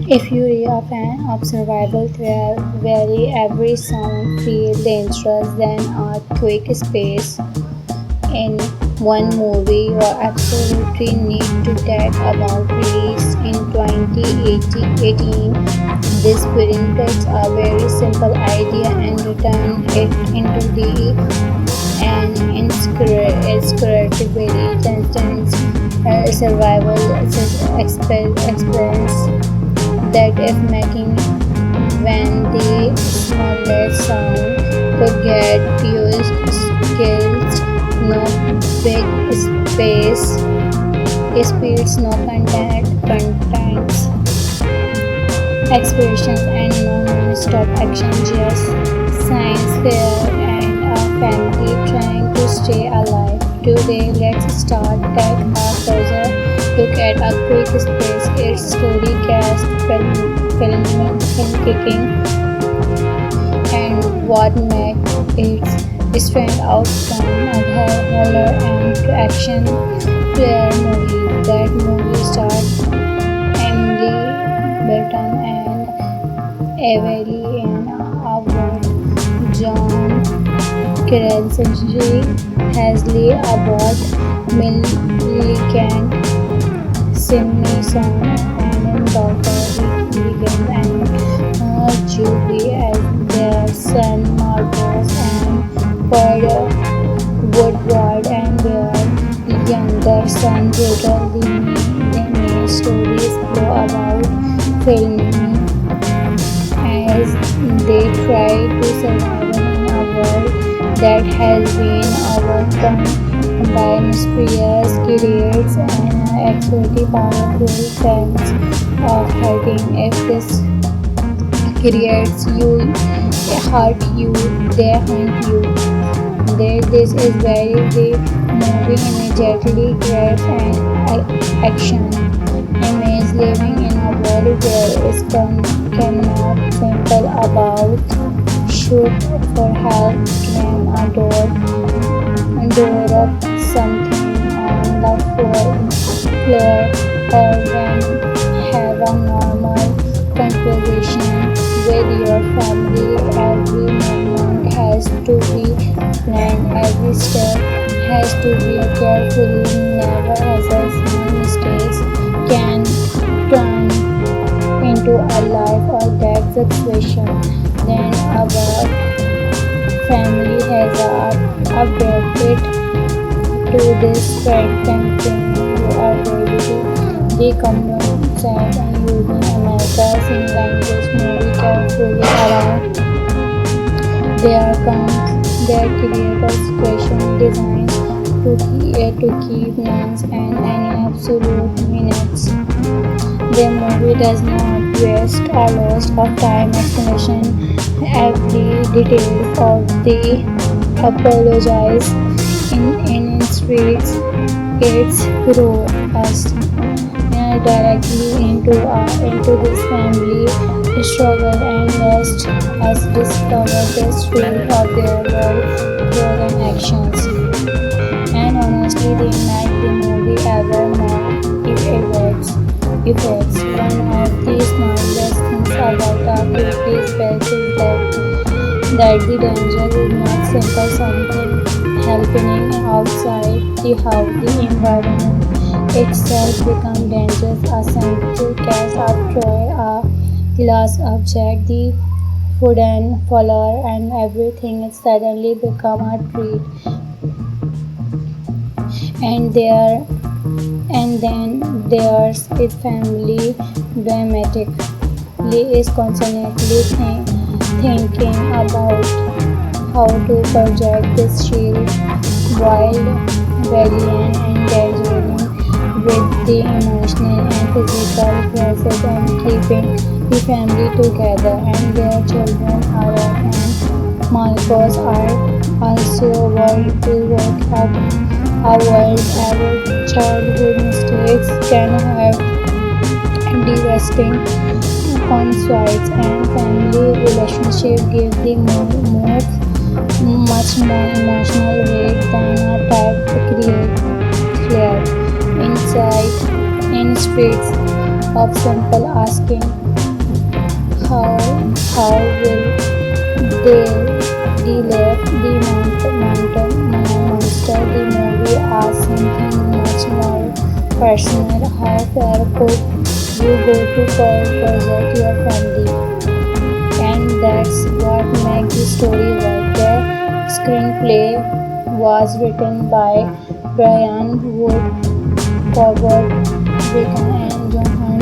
If you're a fan of survival thriller where every sound feels dangerous, then a quick space in one movie you absolutely need to talk about. Released in 2018, this film takes a very simple idea and turn it into an incredibly intense survival experience that if making when the smallest sound could get used skills, no big space speeds, no contents, expressions, and no non-stop action, just science fair and a family trying to stay alive. Today, let's start at a closer look at a quick space. Its story cast, film kicking, and what makes it stand out from other horror and action thriller movies. That movie stars Emily Burton and Evelyn Award, John Krasinski, Hasley Abbott, Milligan, Simpson, and Dr. Regan, and Julie as their son Marcos, and Ford Woodward and their younger son Rudolph. The main stories flow about filming as they try to survive in a world that has been overcome by mysterious creatures and extremely powerful sense of hiding. If this creates you, they hurt you, they hunt you. This is where the movie immediately grabs an action image living in a world where it cannot simple about shoot for help, claim a door of something on the floor, or when have a normal conversation with your family. Every moment has to be planned, every step has to be carefully. Never assess mistakes can turn into a life or death situation. Then our family has updated to this threat campaign. You are ready to decommunicate and using America's in language movie carefully around. There comes their creative situation designs to keep nuance and any absolute minutes. The movie does not waste a lot of time explanation every detail of the apologize in streets. It's throw us directly into this family struggle and lest us discover the truth of their world through their actions. And honestly, they make the movie ever more effects. One of the smartest things about the quick space is that the danger is not simple something happening outside the house. The environment itself becomes dangerous. A central cast of Troy, a glass object, the food and flower, and everything suddenly become a treat. And there and then there's a family dramatic. Lee is constantly thinking about how to project this shield while valiant and daring with the emotional and physical process and keeping the family together. And their children are and Marcos are also world to work up a world where childhood mistakes can have devastating consequences, and family relationship give the much more emotional weight than a type create clear insight in streets. of simple asking how will they deliver the monster. The movie asks something much more personal. How far could you go to protect your family? And that's what makes the story work. The screenplay was written by Brian Wood, Wickham, and Johan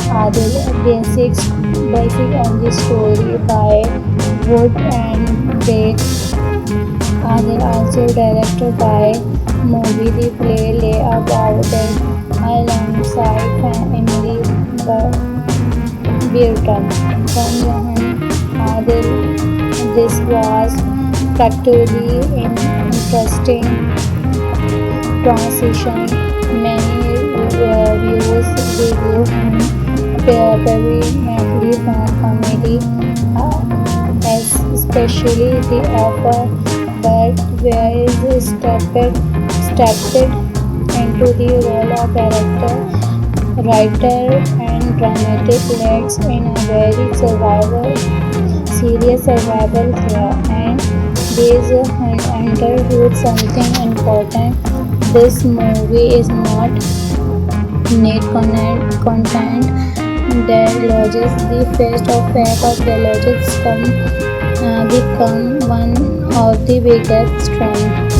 Adil. Basic on the story by Wood and Dave Adil, also directed by movie. The play lay about it alongside Emily Burton from Johan Adil. This was practically interesting transition. Many review him predominantly from comedy, especially the offer, but where is stepped into the role of character, writer, and dramatic leads in a very serious survival thriller. And these understood something important. This movie is not need content dialogues. The face of fact of dialogues become one of the biggest strengths.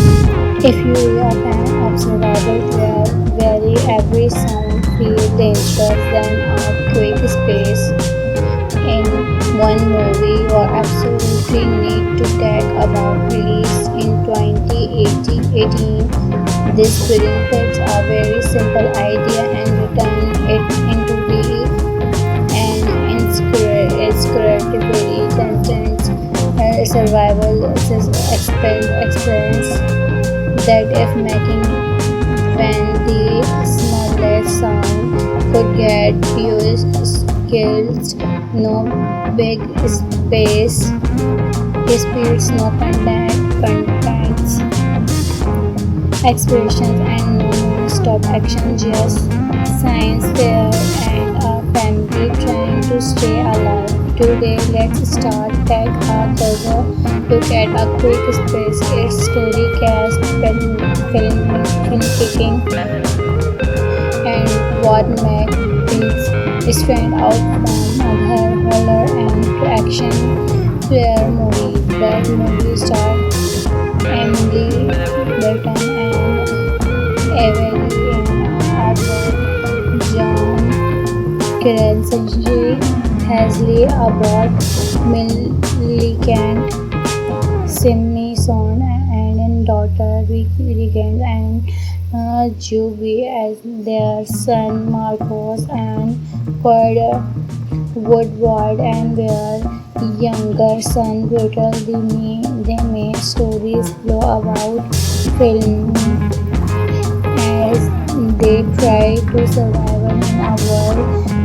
If you are a fan of survival thriller where every sound feels dangerous, then a quick space in one movie you absolutely need to talk about. Released in 2018, this film takes a very simple idea and return it into an incredibly content survival experience that if making when the smallest sound could get used skills, no big speeds, no contents, expressions, and no non-stop action, just science there and a family trying to stay alive. Today, let's start take a closer look at a quick space. Its story, cast, filmmaking, and what makes it stand out from other horror and action thriller movies. That movie star Emily Burton and Evelyn Arbor, John Krasinski, Hazley Abbott, Millicent Simpson, and daughter Regan, and Juby as their son Marcos, and Ford Woodward and their younger son Peter. The main stories flow about film as they try to survive in a world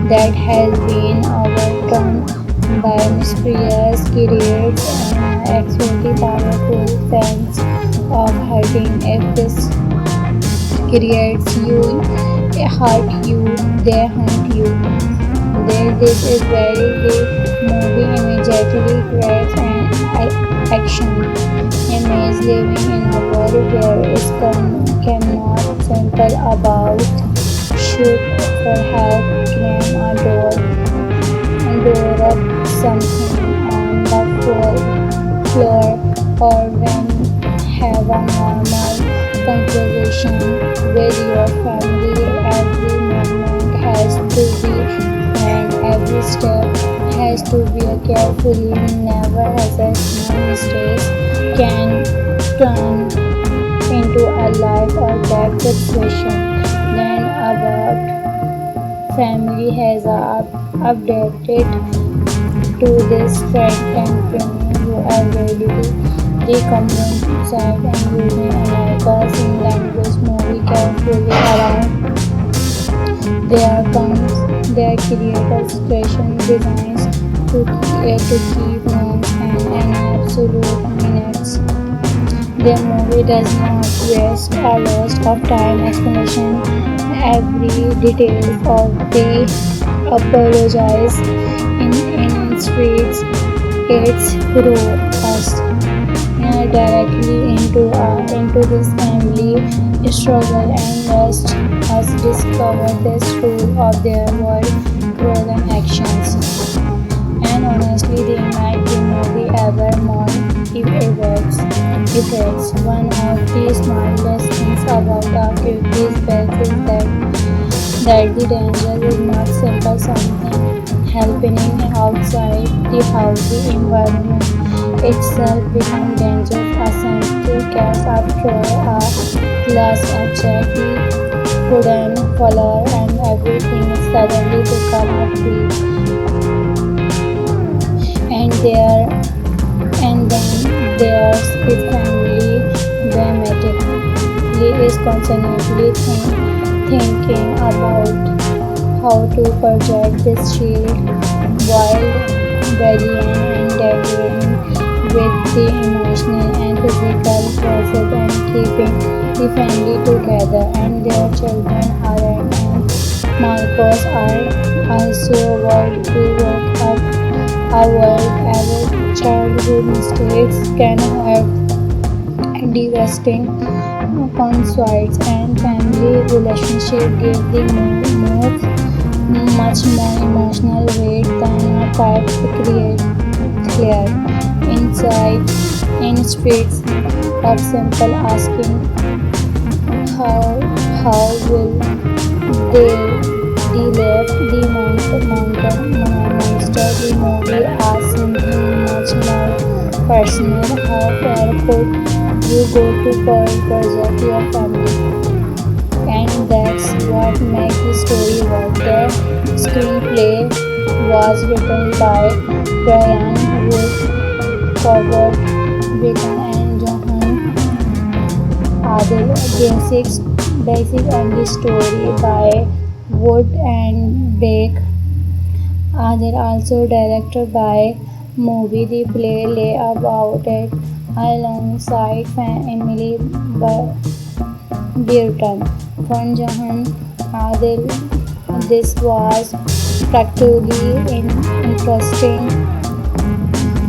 that has been overcome by mysterious creatures and extremely powerful sense of hurting. If this creates you, hurt you, they hunt you. This is where the movie immediately creates an action image living in a world where it cannot simple about shoot for help, climb a door up something on the floor, or when have a normal conversation with your family. Every movement has to be and every step has to be carefully. Never has a small mistakes can turn into a life or death situation. Then about family has updated to this fact and premium. You are ready to recommend and using America's in language movie carefully around. There comes their creators' fashion designs to keep notes and an absolute minutes. The movie does not waste a lot of time explanation every detail of the apologize in streets. It's through us directly into this family struggle and let us discover the truth of their world through their actions. And honestly, they might the movie ever more effects. One of the smartest things about the 50s back is that the danger is not simple something happening outside the house. The environment itself becomes dangerous. A sensitive gas after a glass of Jackie couldn't follow and everything suddenly become a free and there and then there's the family dramatically is constantly thinking about how to project this shield while rebellion and dealing with the emotional and physical process and keeping the family together and their children Aaron and Marcos are also world to work up a world our childhood mistakes can have devastating consequences and family relationship give the most much more emotional weight than a type create clear inside in streets of simple asking how will they left the monster the movie as something much more personal. How far could you go to project your family? And that's what makes the story work. The screenplay was written by Brian Wood, Robert Wigan, and Johan Adil. Basic and the story by Wood and Beck. Are also directed by movie. The play lay about it alongside Emily Burton. From Johan Adil, this was practically an interesting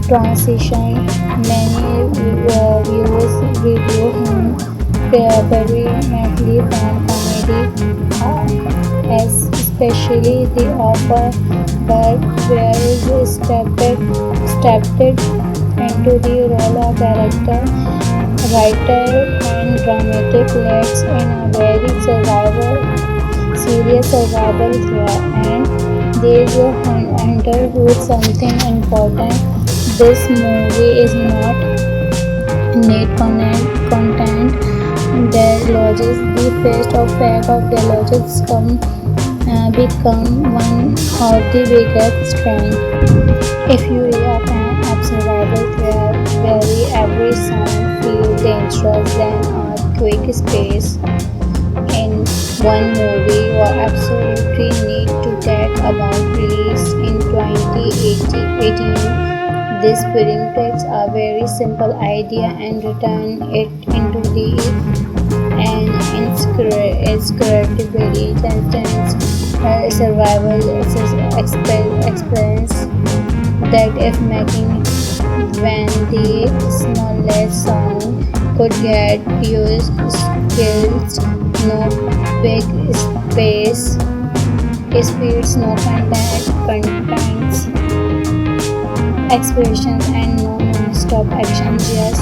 transition. Many viewers review him predominantly from comedy, especially the offer, but where is stepped into the role of director, writer, and dramatic leads in a very serious survival thriller. And there's a underhood something important. This movie is not neat content dialogues. The face of fact of dialogues become one of the biggest strengths. If you are a fan of survival thriller where every sound feels dangerous, then a quick space in one movie you absolutely need to talk about. Released in 2018, this film takes a very simple idea and return it into an incredibly intense survival experience that if making when the smallest sound could get used skills, no big space speeds, no contents expressions and no non-stop action, just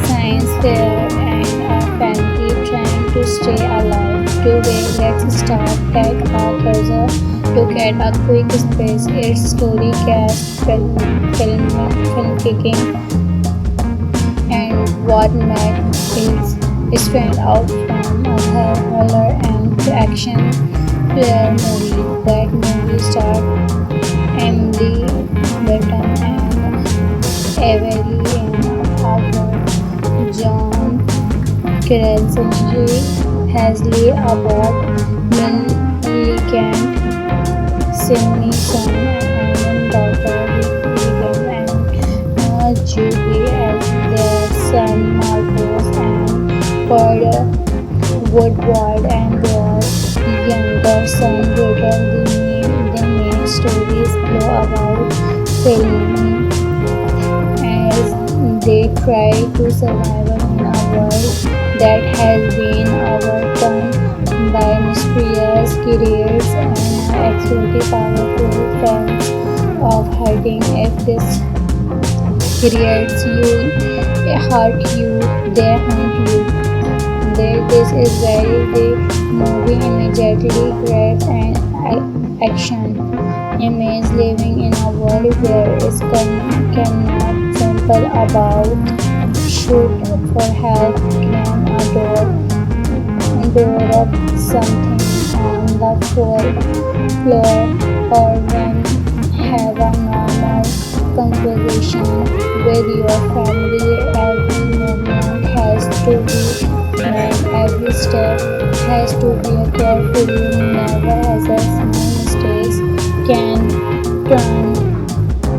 science fair and a family trying to stay alive. Today, let's start take a closer look at a quick space. Its story, cast, filmmaking, and what makes it stand out from other horror and action thriller movies. That movie star Emily Burton and Evelyn Howard, John Krasinski, Hailey Abbott, Millicent Simson, and daughter Regan, and Julie as their son Marcos, and Ford Woodward and their son brutal. The main stories flow about filming as they try to survive in a world that has been overcome by mysterious creatures and exotic powerful fans of hiding. If this creates you, hurt you, they hunt you. This is where the movie immediately grabs an action image living in a world where it cannot simple about shoot for help, climb a door up something on the floor, or when have a normal conversation with your family. Every movement has to be planned, every step has to be carefully never as a small mistakes can turn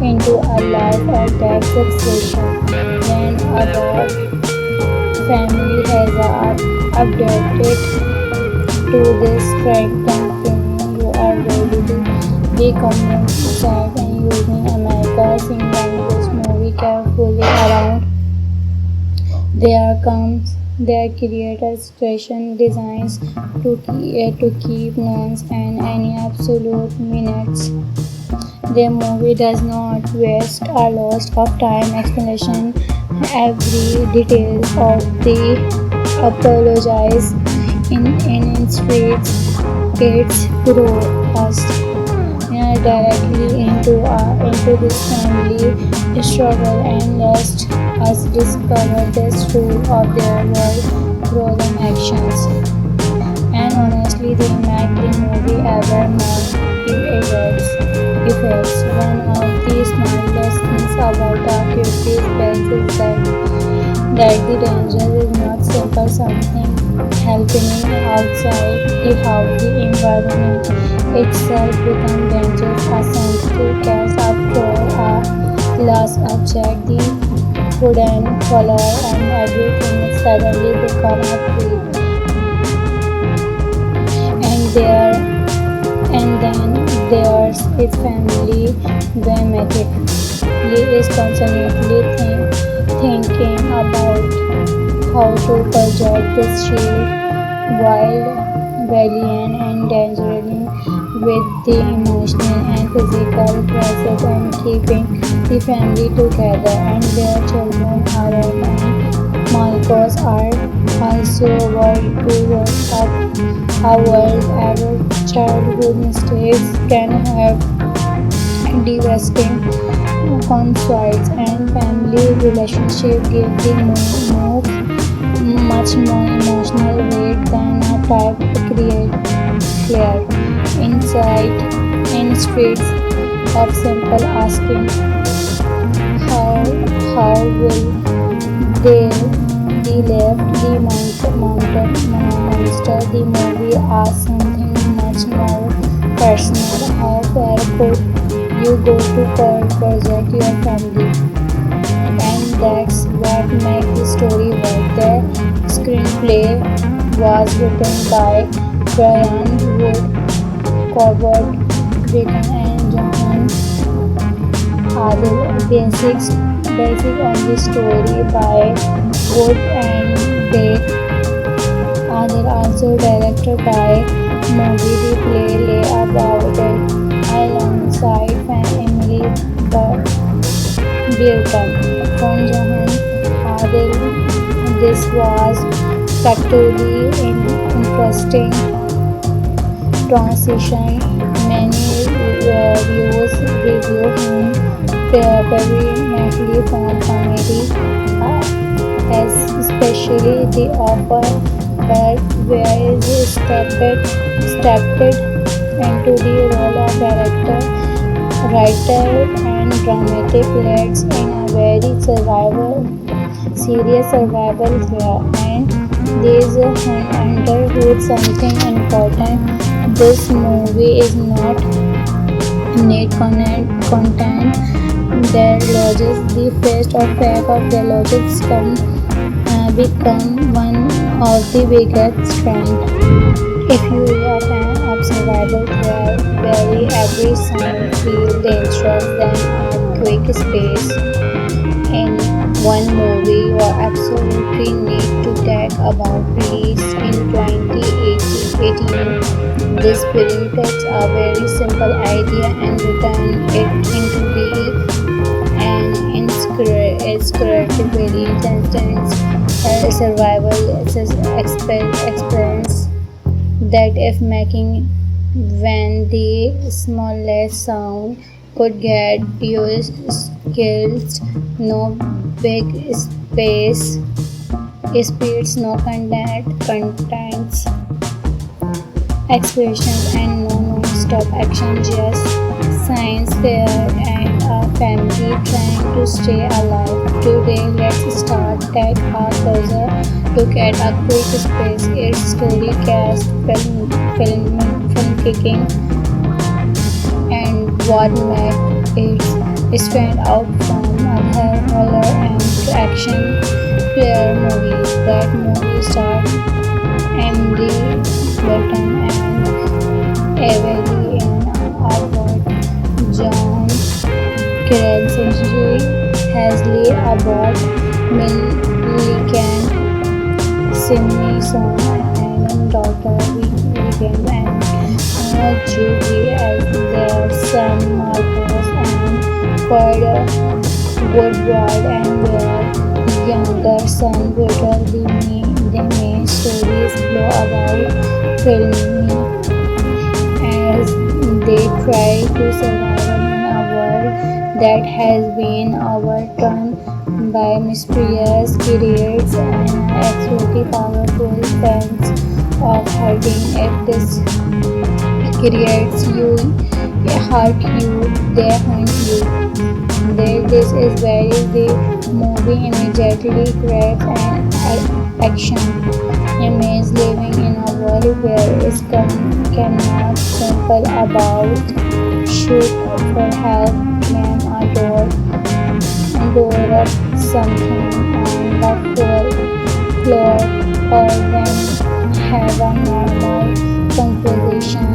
into a life or death situation. When our family has updated to this strengthened feeling, you are ready to be convinced and using America's language movie carefully around. There comes their creator situation designs to keep nuance and any absolute minutes. Their movie does not waste a lot of time explanation every detail of the apologize in streets. It's grow us directly into this family struggle and lets us discover the truth of their world through the actions. And honestly, they make the movie ever more effects. One of the smartest things about Dark Space is that the danger is not simple something happening outside the house. The environment itself becomes dangerous. A sensitive gas after a glass object, the wooden color and everything suddenly become a threat. There and then there's its family dramatic. Lee is constantly thinking about how to project this shield while valiant and dangerously with the emotional and physical process and keeping the family together. And their children Aaron and Marcos are also world to work up a world our childhood mistakes can have devastating conflicts, and family relationship give the move much more emotional weight than a type create clear insight in streets of simple asking how will they be left the monster. The movie asks something much more personal. How far could you go to project your family? And that's what makes the story work. The screenplay was written by Brian Wood, Corbett Bacon, and Johan Adil. Basic on the story by Wood and Bacon. Adil also directed by movie the play lay about it alongside Emily Burton. From Johan Adil, this was factually interesting transition. Many reviews review him predominantly from comedy, as especially the offer, but where he stepped into the role of director, writer, and dramatic leads in a very serious survival thriller. And there's underhood something important. This movie is not neat content. Their logic, the face or fact of their logics become one of the biggest strengths. If you are a fan of cinema survival thriller where every sound feels dangerous than earthquake space. In one movie you absolutely need to talk about released in 2018. This film takes a very simple idea and turns it into an incredibly intense survival experience that if making when the smallest sound could get used skills, no big space speeds, no contents expressions, and no non-stop action, just science fair and a family trying to stay alive. Today let's start take a closer look at a quick space, its story cast, film kicking, and what made it stand out from other horror and action thriller movies. That movie starred Emily Blunt and Evelyn Award, John Krasinski, Hailey Abbott, Milligan, Sydney Swan, and daughter Regan, and Julie as their son Marcus, and Ford Woodward and their younger son Peter. The main stories flow about filming as they try to survive in a world that has been overturned by mysterious creatures and extremely powerful fans of hurting. If this creates you, hurt you, they hunt you. This is where the movie immediately grabs an action image, living in a world where it cannot simple about shoot for help, climb a door up something on the floor, or then have a normal conversation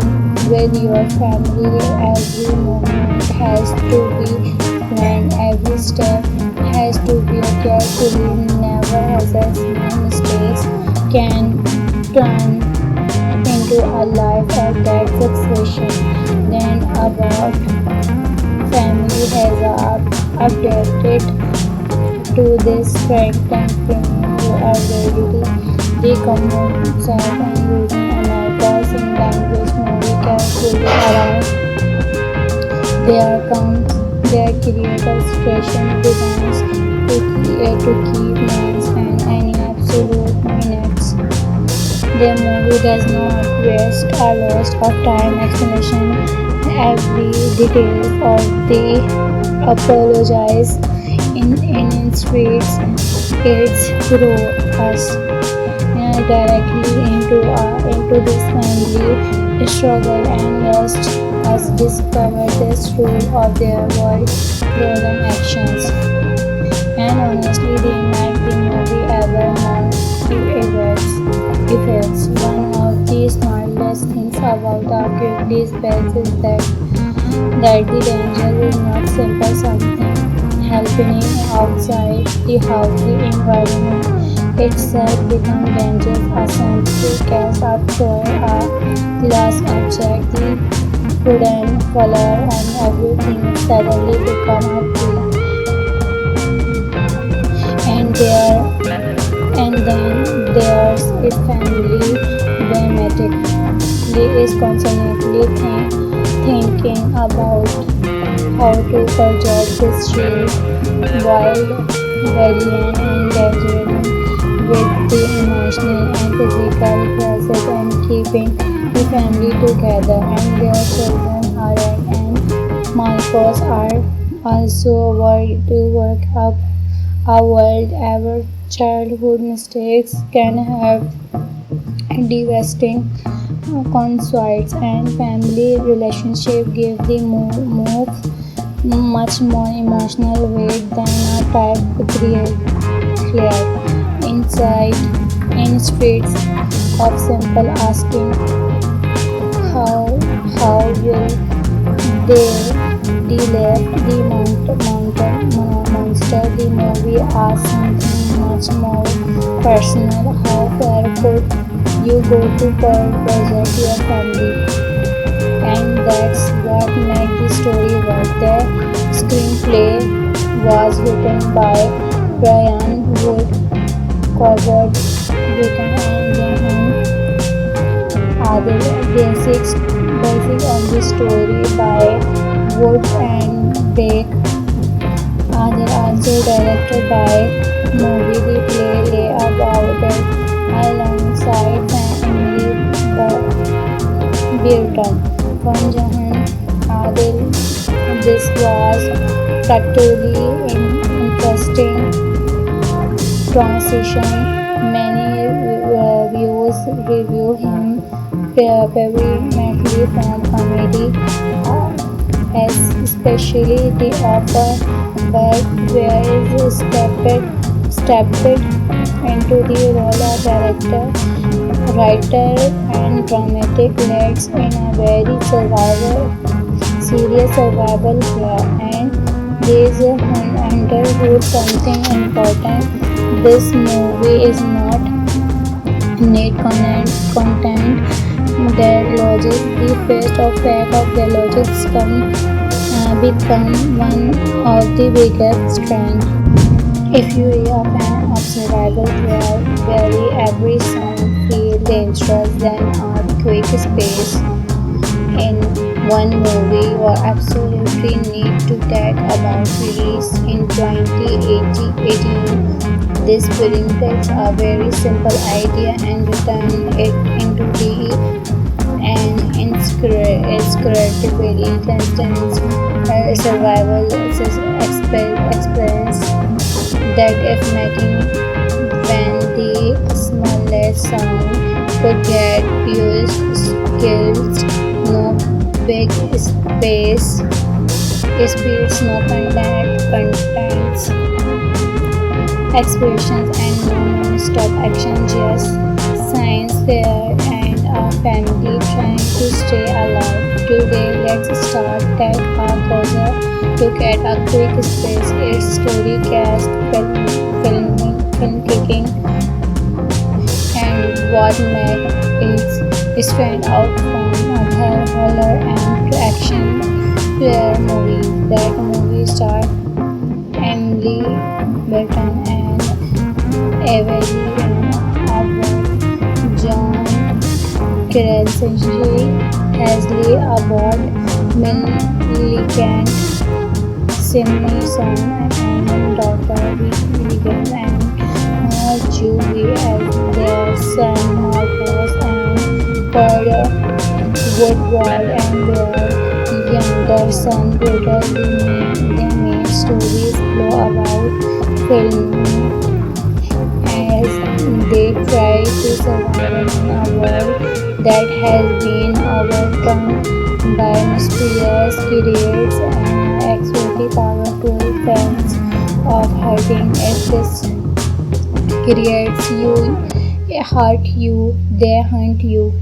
with your family. Every moment has to be planned, every step has to be carefully, never has no mistakes can turn into a life or death situation. Then about family has updated to this strengthened film. You are ready to decompress and using America's in language movie carefully around their accounts, their creative expression designs to keep minds and any absolute minutes. The movie does not waste a lot of time explanation every detail of the apologize in streets. It's throw us directly into this family struggle and let us discover the truth of their words, through their actions. And honestly, they make the movie ever more effects. One of the smartest things about the quickly space is that the danger is not simple something happening outside the house. The environment itself becomes dangerous. A sensitive cast of toy, a glass object, the wooden color, and everything suddenly become a tree. And then there's a family dramatic. Lee is constantly thinking about how to project this shield, wild, valiant, and daring, with the emotional and physical process and keeping the family together. And their children, Aaron and Marcos, are also worried to work up a world where childhood mistakes can have devastating consequences, and family relationship give the move much more emotional weight than a type thriller. Inside in streets of simple asking How will they left the monster? The movie asks something much more personal. How far could you go to protect your family? And that's what made the story work. The screenplay was written by Brian Wood, Coward Written and Johan Adil. Basic of the story by Wood and Beck. Adil also directed by movie the play lay about it alongside Emily Burton. From Johan Adil, this was particularly interesting transition. Many review him predominantly from comedy, especially The Offer, but where is stepped into the role of director, writer, and dramatic leads in a very serious survival here. And there's underwood something important. This movie is not need content their logic. The first of fact of their logics become one of the biggest strengths. If you are a fan of survival thriller, where every song feels dangerous, then a quick space in one movie you absolutely need to get about release in 2018. This film takes a very simple idea and turns it into an incredibly intense survival experience that if making when the smallest sound could get used skills, no big speeds, no contents, explosions, and no non-stop action, just science fair and a family trying to stay alive. Today, let's start take a closer look at a quick space. Its story, cast, film kicking, and what made it stand out from other horror and action thriller movies. That movie starred Emily Burton and Evelyn Abbott, John Krasinski, Leslie Abbott, Millicent Simpson, and Dr. Wiggins, and Julie as their son Marcus, and Ford Woodward and their younger son Peter. They made stories flow about film as they try to survive in a world that has been overcome by mysterious creatures and extremely powerful fans of hiding. If this creates you, hurt you, they hunt you.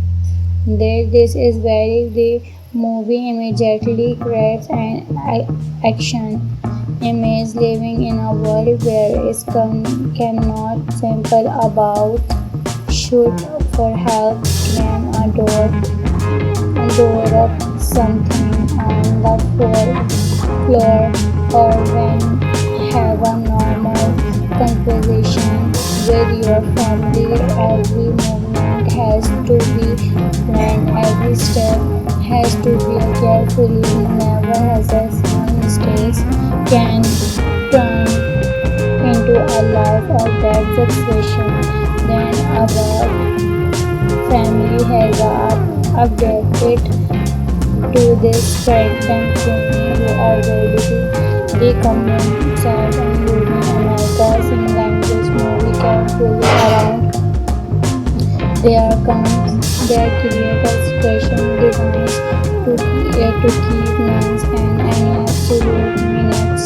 This is where the movie immediately craves an action image living in a world where it cannot simple about shoot for help, can door up something on the floor, or when have a normal conversation with your family. Every movement has to be planned, every step has to be carefully. Never has a small mistakes can turn into a life or death situation. Then our family has updated to this pregnant woman who are ready to decompensated and living America's in language movie carefully around. There comes their creative special designs to keep names and any absolute minutes.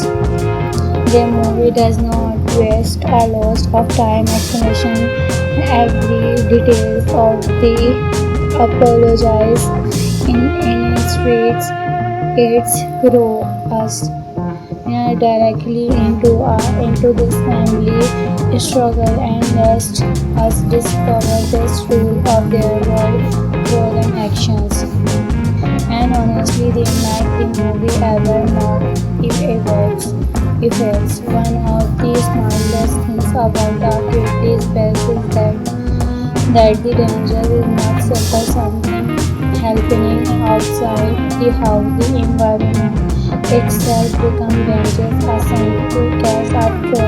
The movie does not waste a lot of time explanation every details of the apologize in streets. It's grow us directly into this family struggle and let us discover the truth of their world and actions. And honestly, they make the movie ever more if it works. If it's one of the smartest things about the activities best is that the danger is not simple something happening outside the house, the environment itself becomes dangerous. A scientific cast after a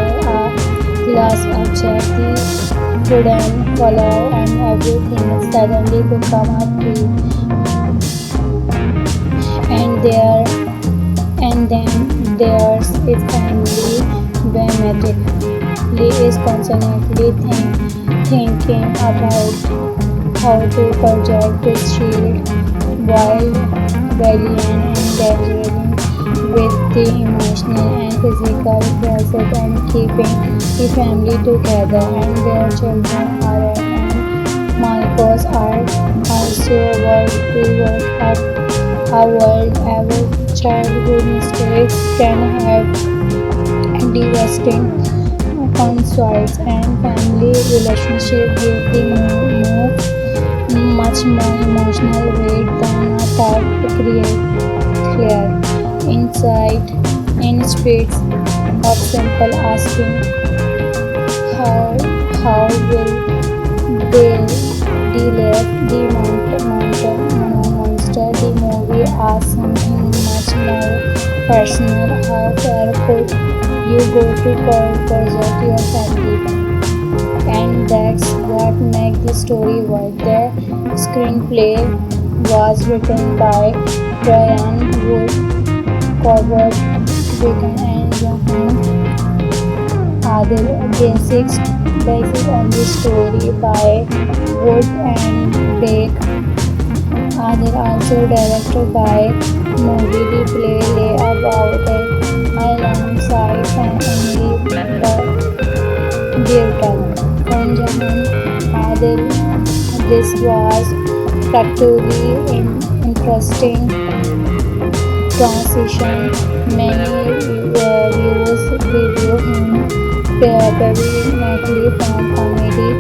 glass object, the wooden color and everything suddenly become a tree and there and then there's a family dramatic Lee is constantly thinking about how to project his shield while valiant and daring with the emotional and physical pressure and keeping the family together and their children are and Marcos are also work to work up a world our childhood mistakes can have devastating consequences and family relationship give the much more emotional weight than a thought create clear insight in streets of simple asking how how will they delete the monster the movie asks something much more personal how far could you go to project your family and that's what makes the story work the screenplay was written by Brian Wood Corbett Bacon and Johan Adil basic on the story by Wood and Bake Adil also directed by movie the play lay about it alongside Emily Burton from Jahan Adil. This was practically interesting transition. Many viewers review him predominantly from comedy,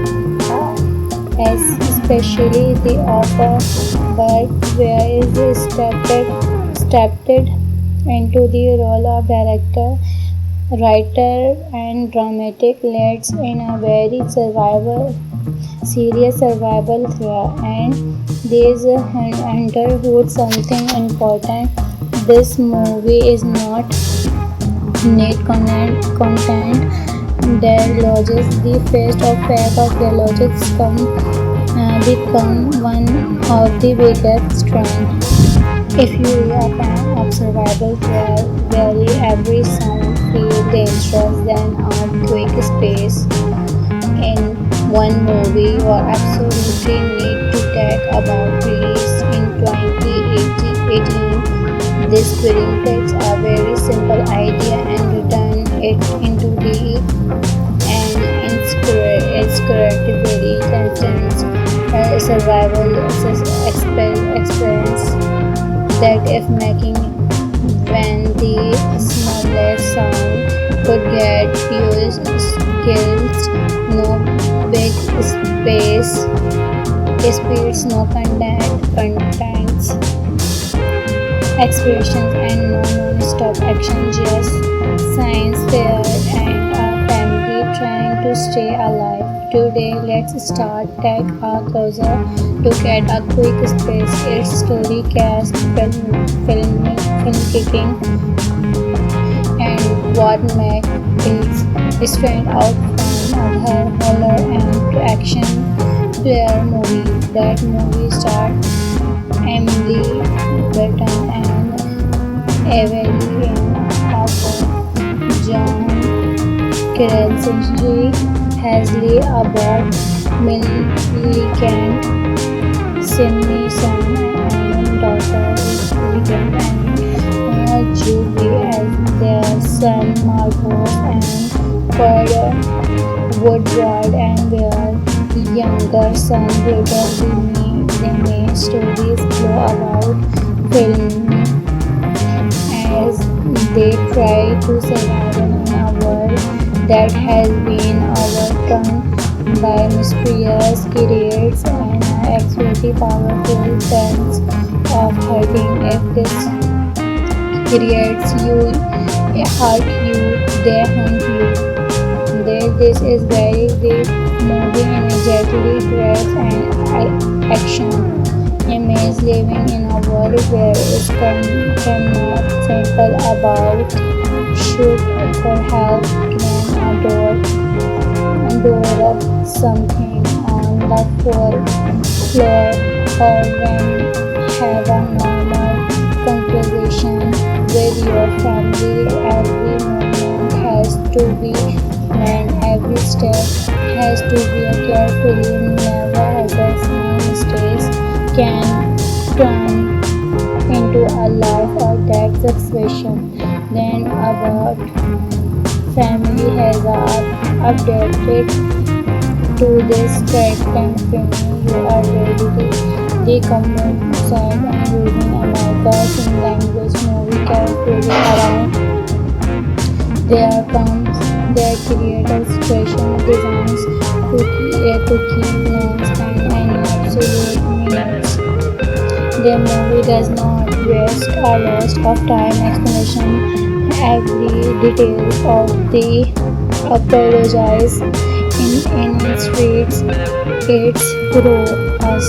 as especially the author, but where is stepped into the role of director, writer, and dramatic leads in a very serious survival thriller. And there's a underhood something important. This movie is not net content that lodges the face of fact of theologians become one of the biggest strengths. If you are a fan of survival thriller, really every sound feels dangerous than a quick space in one movie you absolutely need to talk about release in 2018. This film takes a very simple idea and turn it into the an incredibly intense survival experience that if making when the smallest sound could get your skills no big space speeds no contents expressions and no non-stop action just science fair and a family trying to stay alive. Today let's start take a closer look at a quick space its story cast film kicking and what makes it stand out from other horror and action player movie. That movie stars Emily Burton and Evelyn Hugo, John Krasinski, Hazley Abbott, Milligan, Simmy Son and daughter Regan and Julie as their son Marcos and Ford Woodward and their younger son Peter main stories flow about film as they try to survive in a world that has been overcome by mysterious creatures and extremely powerful sense of hurting. If this creates you, hurt you, they hunt you. This is very the movie immediately grabs an action image living in a world where it cannot simple about shoot for help can door of something on the floor or when have a normal conversation with your family. Every moment has to be planned, every step has to be carefully. Never hazard small mistakes can turn into a life or death situation. Then about family has updated to this correct film. You are ready to decompensated and using America's in language movie carefully around. There comes their creative situation designs to keep notes and any absolute minutes. The movie does not waste a lot of time explanation every detail of the apologize in streets. It's grow us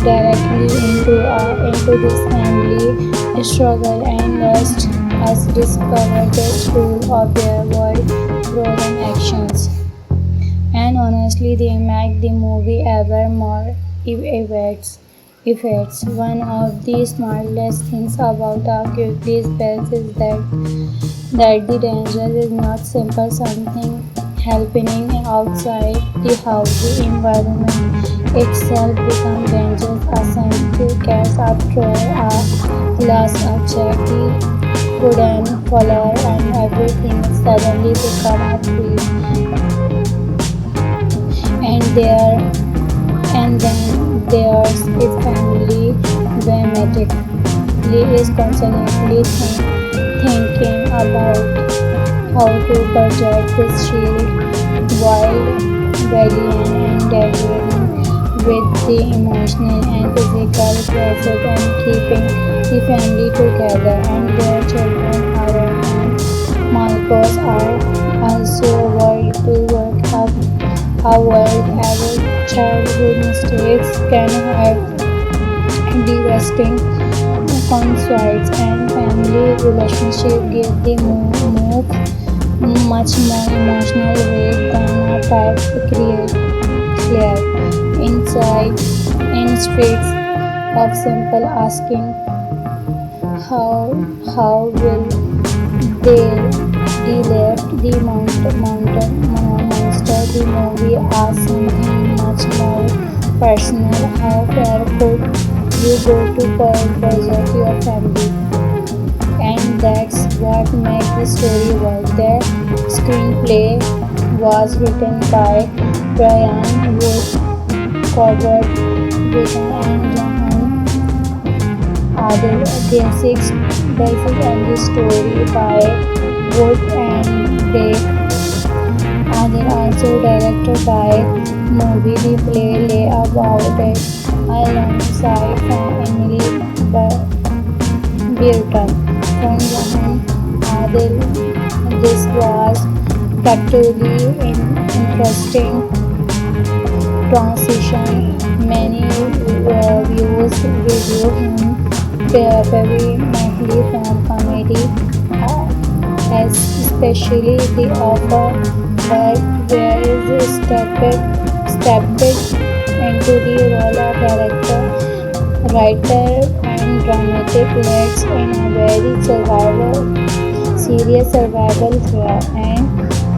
directly into this family struggle and lest us discover the truth of their world through their actions. And honestly, they make the movie ever more effects. One of the smartest things about the quickly spells is that the danger is not simple something happening outside the house. The environment itself becomes dangerous. A sensitive cat after a glass object, the wooden color and everything suddenly become a tree. And there and then there's his family dramatic. Lee is constantly thinking about how to project his shield while valiant and delivering with the emotional and physical pressure and keeping the family together. And their children, Aaron and Marcos, are also worried to work up a world our childhood mistakes can have devastating conflicts and family relationship give the move much more emotional weight than a type create clear inside in streets of simple asking how will they delete the monster. The movie asks something much more personal. How far could you go to protect your family? And that's what makes the story work. The screenplay was written by Brian Wood, Corbett Witten, and Johan Adel. Basic and the story by Wood and Dave Adel, also directed by movie. The play lay about it alongside Emily Burton from Johan Adel. This was particularly interesting transition. Many viewers review him predominantly from comedy, as especially the offer, but where is stepped into the role of director, writer, and dramatic leads in a very serious survival threat. And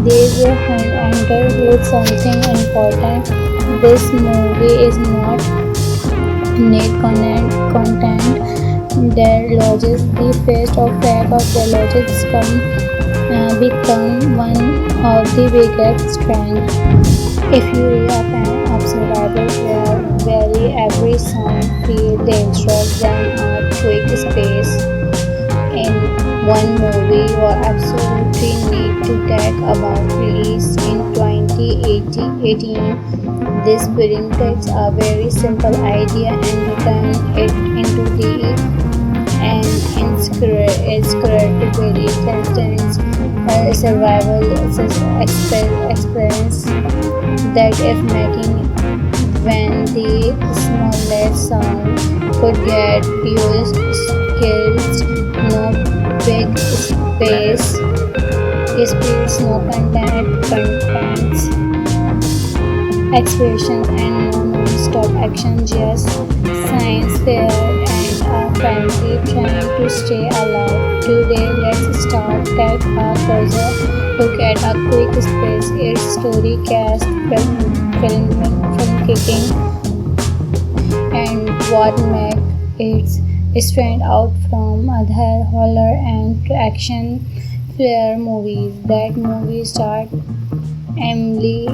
these enter with something important. This movie is not need content that lodges the face of fact of the logics become one of the biggest strengths. If you are a fan of survival, very every sound feel dangerous than a quick space in one movie you absolutely need to talk about. Released in 2018, this film takes a very simple idea and turn it into an incredibly intense survival experience that if making when the smallest sound could get used skills, no big space, no contents, expressions, and no non-stop action, just science fair and a family trying to stay alive. Today, let's start take a closer look at a quick space, its story, cast, film kicking, and what makes it stand out from other horror and action flair movies. That movie start Emily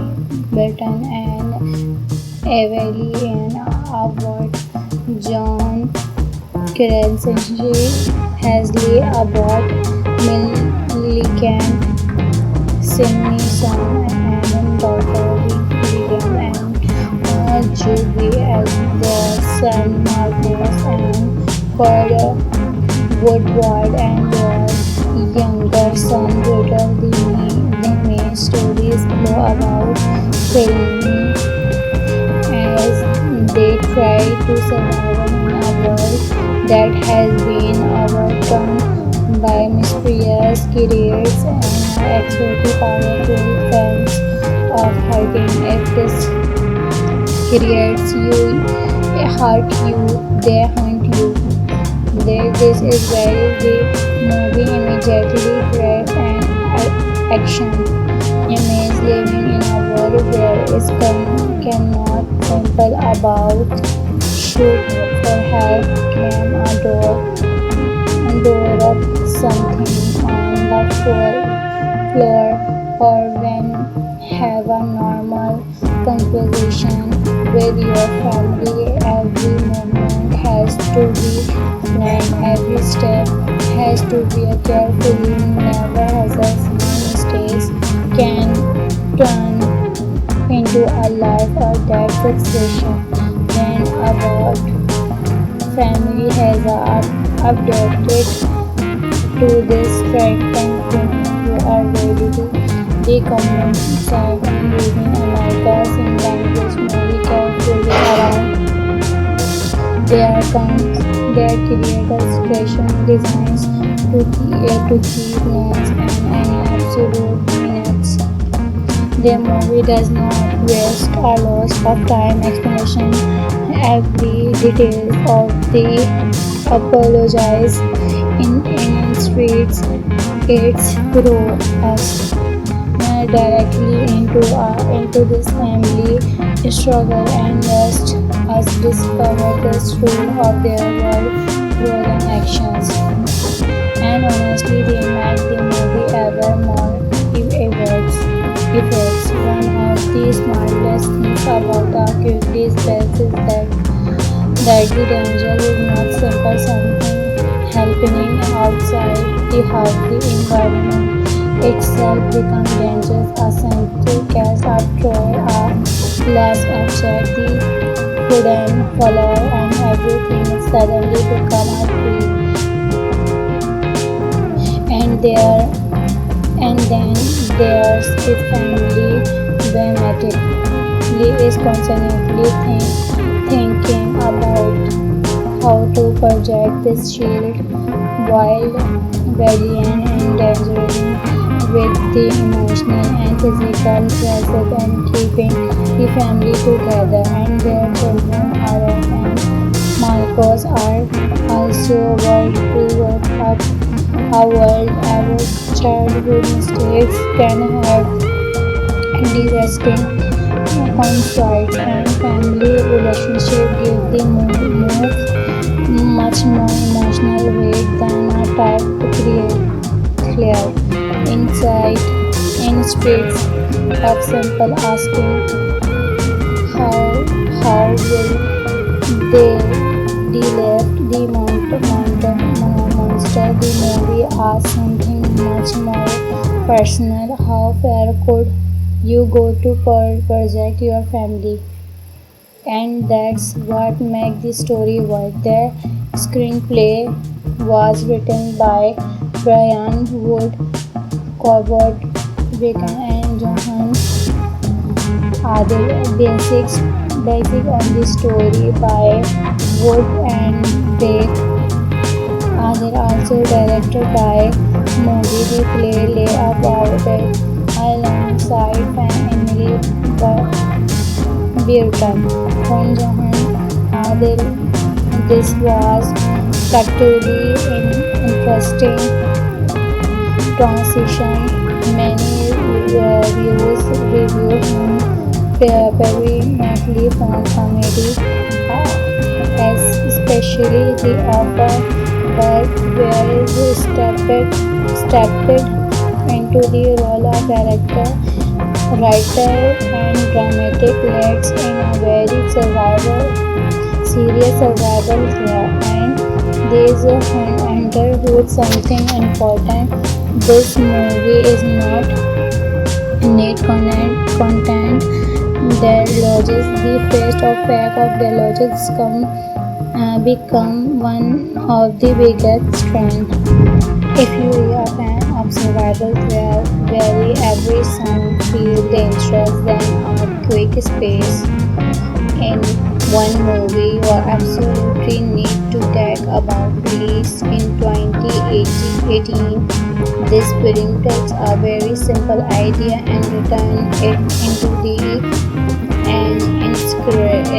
Burton and Evelyn Award, John Krasinski, Hazley Abbott, Milligan, Sydney Song, and Dr. William, and Julie as their son Marcus, and Ford Woodward and their younger son Rudolph. The main stories flow about filming as they try to survive in a world that has been overcome by mysterious creatures and extremely powerful fans of hurting. If this creates you hurt you, they hunt you. This is where the movie immediately grabs an action image living in a world where it's cannot simple about shoot for help, climb a door of something on the floor, or when have a normal conversation with your family. Every moment has to be planned, every step has to be a carefully, never hazards, no mistakes can turn into a life or death situation. When about family has updated to this frightening thing, you are ready to decommunicated and reading America's in language movie carefully around their accounts, their creators' creation designs to keep notes and any absolute minutes. The movie does not waste a lot of time explanation every detail of the apologize in streets. It's throw us directly into this family struggle and let us discover the truth of their world actions. And honestly, they make the movie ever more efforts. One of the smartest things about the quickly space is that the danger is not simple something happening outside the house. The environment itself becomes dangerous. A scientific cast after a glass object, the wooden color and everything suddenly become a tree. And then there's the family dramatically is constantly thinking about how to project this shield while valiant and dangerous with the emotional and physical pressure and keeping the family together. And their children Aaron and Marcos are also world to work up a world our childhood mistakes can have devastating conflicts, and family relationship give the movie much more emotional weight than a type to create clear insight in streets of simple asking how will They left the monster. The movie asked something much more personal. How far could you go to protect your family? And that's what makes the story work. The screenplay was written by Brian Wood, Corbett Bacon, and Johan Adil. Basic on the story by Wood and Beck. Adil also directed by movie the play lay about it alongside Emily Burton. From Johan Adil, this was particularly interesting transition. Many review him permanently from comedy, as especially the upper, but where he stepped into the role of character, writer, and dramatic leads in a very serious survival thriller. And there's a underhood something important. This movie is not neat content that lodges the face of fact of the lodges become one of the biggest strengths. If you are a fan of survival thriller, where every scene feels dangerous, then a quick space in one movie you absolutely need to talk about. Released in 2018, this film takes a very simple idea and turn it into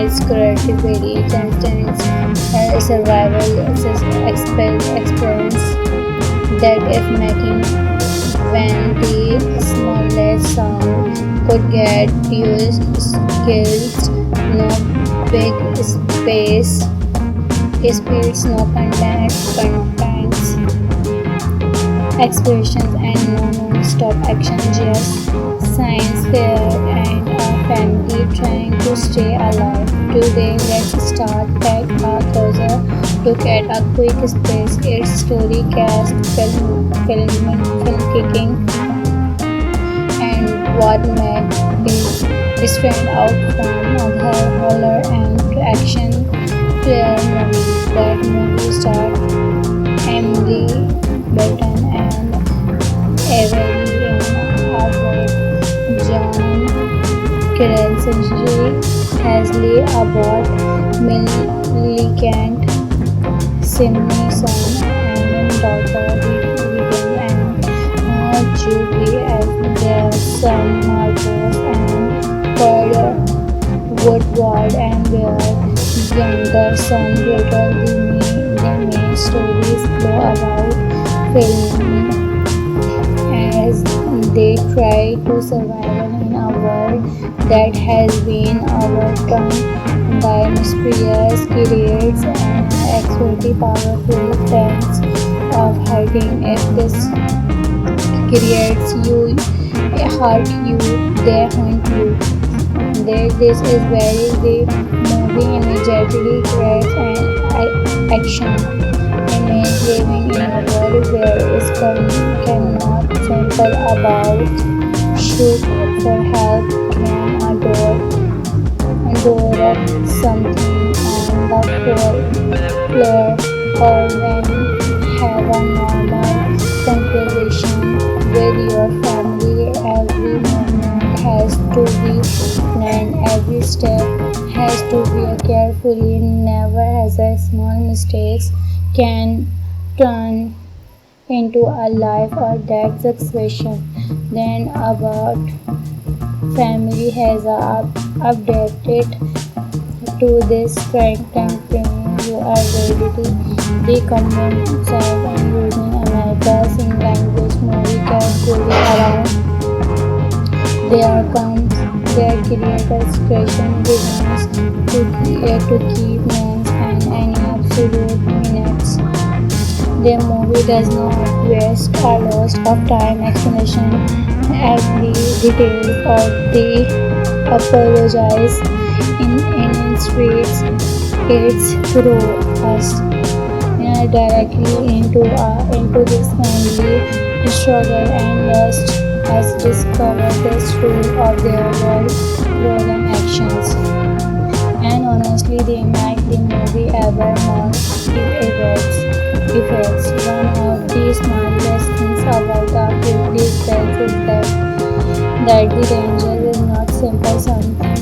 its creativity transcends survival experience that if making when the smallest sound could get used skills, no big speeds, no contents, expressions, and no non-stop action, just science fair and a family trying to stay alive. Today, let's start take a closer look at a quick space, its story, cast, film kicking, and what made it stand out from other horror and action thriller movies. That movie starred Emily Burton and Evelyn Abbott, John Krasinski, Hailey Abbott, Millicent Simpson, and daughter Vivian, and Julie as their son Marcos, and Ford Woodward and their younger son Gretel. The main stories flow about filming as they try to survive in a world that has been overcome by mysterious creatures and extremely powerful plans of hiding. If this creates you hurt you, they hunt you. This is where the movie immediately creates an action image living in a world where it cannot simple about shoot for help, can door up something on the floor, or when have a normal conversation with your family. Every moment has to be planned, every step has to be carefully. Never has a small mistakes can turn into a life or death situation. Then about family has updated to this current campaign. You are ready to deconvert and using America's in language movie carefully around. There comes their creators creation begins to keep names and any absolute minutes. The movie does not waste a lot of time explanation every detail or the apologize in streets It's throw us directly into this family struggle and lust us discover the truth of their world role and actions. And honestly, they make the movie ever more effects. One of the smartest things about the quickly spells is that the danger is not simple something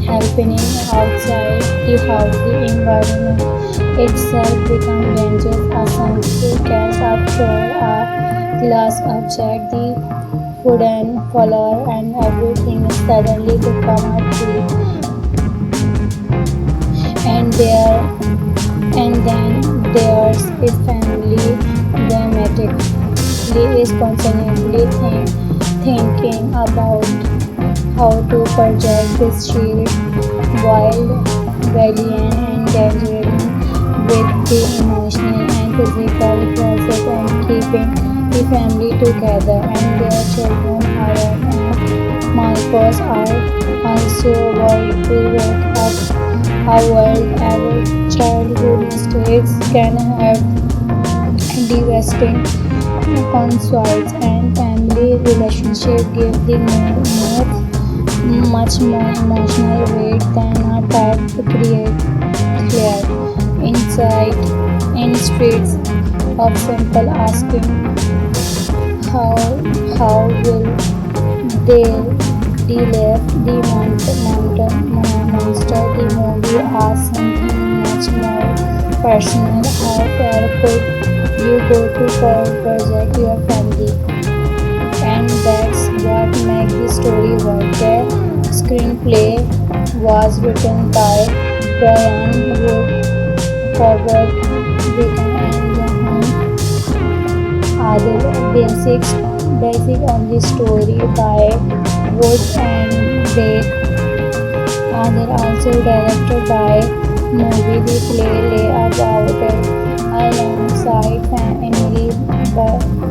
happening outside the house. The environment itself becomes dangerous. A sensitive gas after a glass object, the wooden floor and everything is suddenly become a tree. And there and then there's his family dramatically is constantly thinking about how to project this shield wild, valiant and dangerous with the emotional and physical process and keeping the family together and their children Aaron and Marcos are also worried to wake up a world our childhood mistakes can have devastating consequences and family relationship give the much more emotional weight than a type create clear insight in streets of simple asking how how will they left the monster the movie asks something much more personal. How far could you go to project your family? And that's what makes the story work. The screenplay was written by Brian Wood, Robert Wigan, and Johan Adil. Basic on the story by Wood and Beck. Adil also directed by movie the play lay about it alongside family Burton.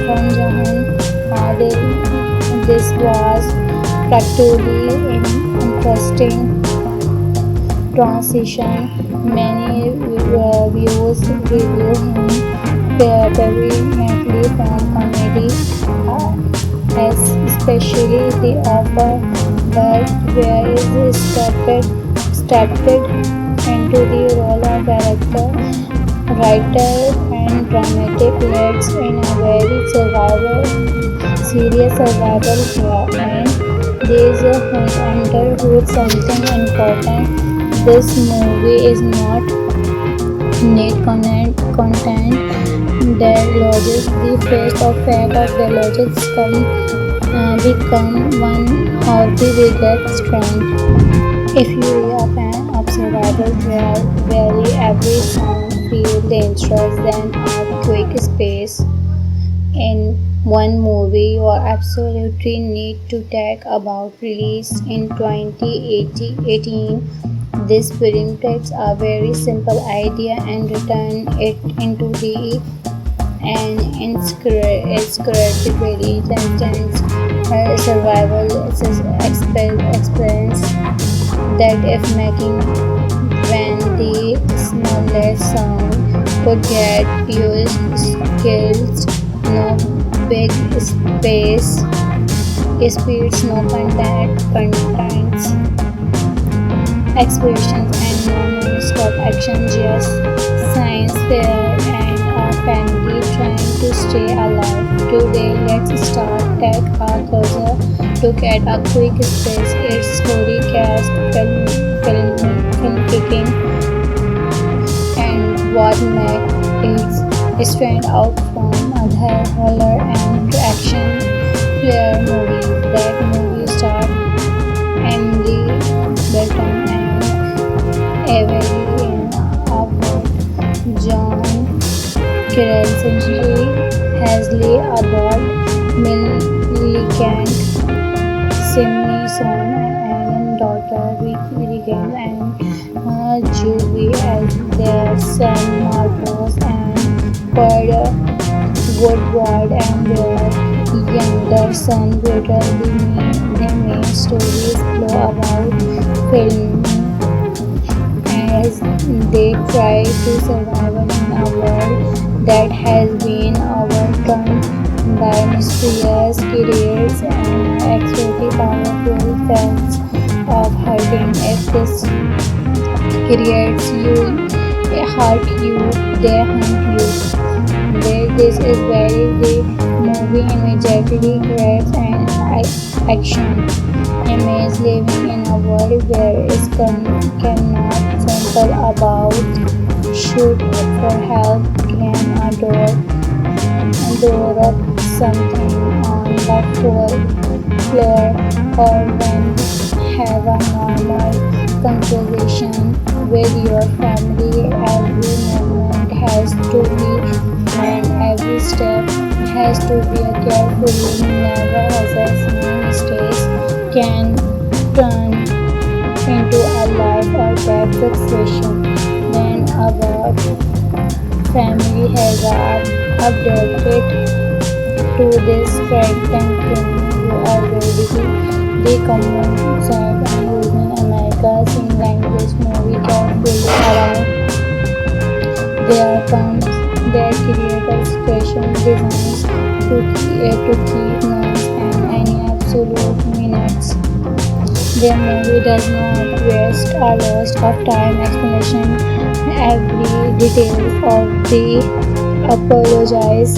From Johan Adil, this was practically an interesting transition. Many review him predominantly from comedy, especially The Offer, but where is stepped into the role of director, writer, and dramatic leads in a very serious survival here. And there's a hint underhood something important. This movie is not need content that lodges the face of fact of the logics become one of the biggest strengths. If you are a fan of survival thriller, where every sound feels dangerous than a quick space in one movie, you absolutely need to talk about release in 2018. This film takes a very simple idea and return it into the an incredibly intense survival experience that if making when the smallest sound could get used skills, no big space speeds, no contents explosions and no non-stop action, just science fair and a family trying to stay alive. Today, let's start take a closer look at a quick space. Its story cast, film picking, and what makes it stand out from other horror and action thriller movies. That movie starred Emily Burton and Evelyn Abbott, John Krasinski, Hazley Abbott, Millicent Simpson, and daughter Regan, and Julie as their son Marcos, and Ford Woodward and their younger son Peter. The main stories flow about filming as they try to survive in a world that has been overcome by mysterious creatures and extremely powerful sense of hurting. If this creates you hurt you, they hunt you. This is where the movie immediately creates an action image living in a world where it cannot simple about shoot for help can door up something on the floor or when have a normal conversation with your family. Every moment has to be and every step has to be carefully. Never assess mistakes can turn into a life or death situation. Then about family has updated to this frightening you already the common side and using America's in language movie carefully around their comes their creative expression designs to keep noise and any absolute minutes. Their movie does not waste a lot of time explanation every detail of the apologize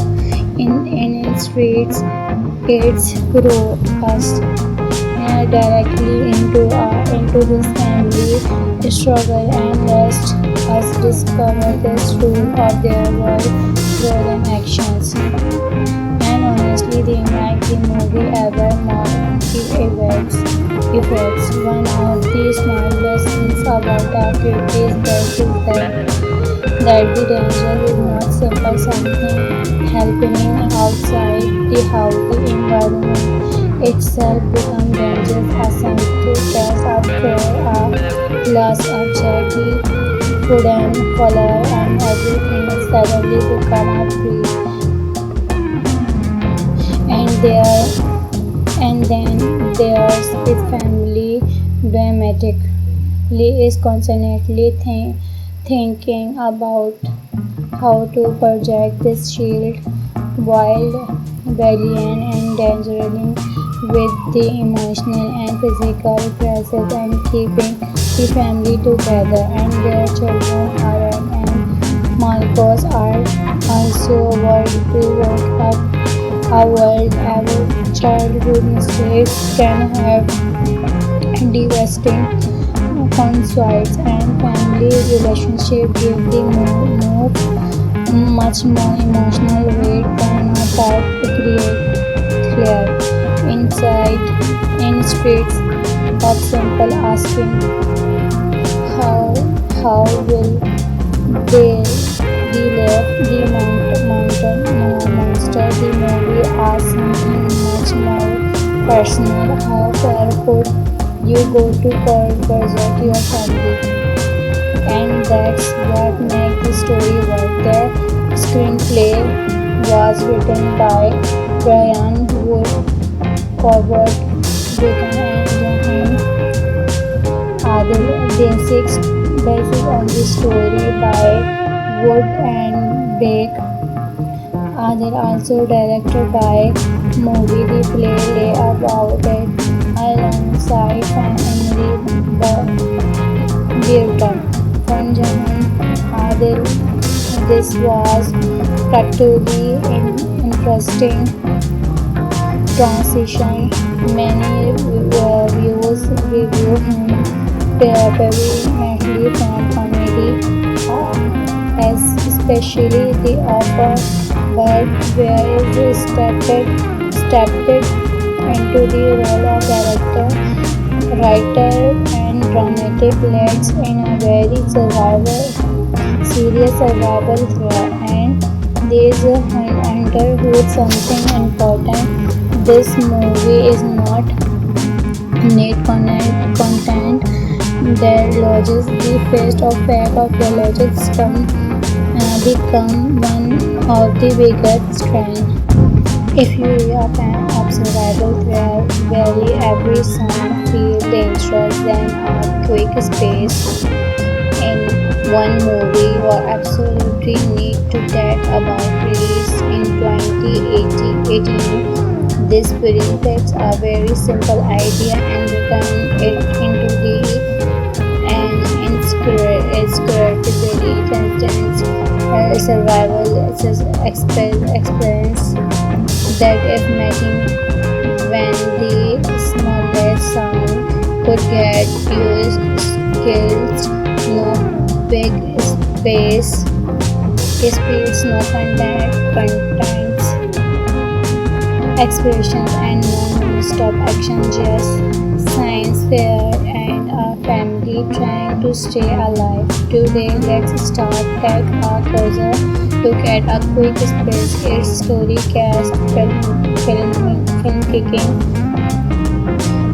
in its streets. It's grow us directly into his family struggle and lets us discover the truth of their world through their actions. And honestly, they make the movie ever more effects. One of the smart lessons about the film is that the danger is not simple something happening outside the house. The environment itself becomes dangerous as something catch up for a loss of charity, food and color and everything suddenly become a free. And there and then there's the family dramatically is constantly thinking about how to project this shield while valiant and dangerously with the emotional and physical pressures and keeping the family together and their children Aaron and Marcos are also worried to work up a world our childhood mistakes can have devastating consequences and family relationship give the much more emotional weight than a type create clear inside in streets of simple asking how will they relive the mountain monster. The movie asks something much more personal. How far could you go to preserve your family? And that's what makes the story work. The screenplay was written by Brian Wood, Howard Bacon, and Johan Adel. Basic on the story by Wood and Bake. Adel also directed by movie the play about it alongside Emily Burton. From Johan Adel, this was practically interesting transition. Many reviews review him predominantly from comedy, as especially the upper but where he stepped into the role of director, writer, and dramatic leads in a very serious survival thriller. And there's underhood something important. This movie is not neat content that lodges the face of fact of the logics become one of the biggest strengths. If you are a fan of survival thriller where every sound feels dangerous, then a quick space in One movie you absolutely need to talk about released in 2018. This film takes a very simple idea and turn it into an incredibly intense survival experience that if making when the smallest sound could get used skills, no big speeds, no contents, expressions, and no non-stop action, just science fair and a family trying to stay alive. Today, let's start take a closer look at a quick space. Its story, cast, film kicking,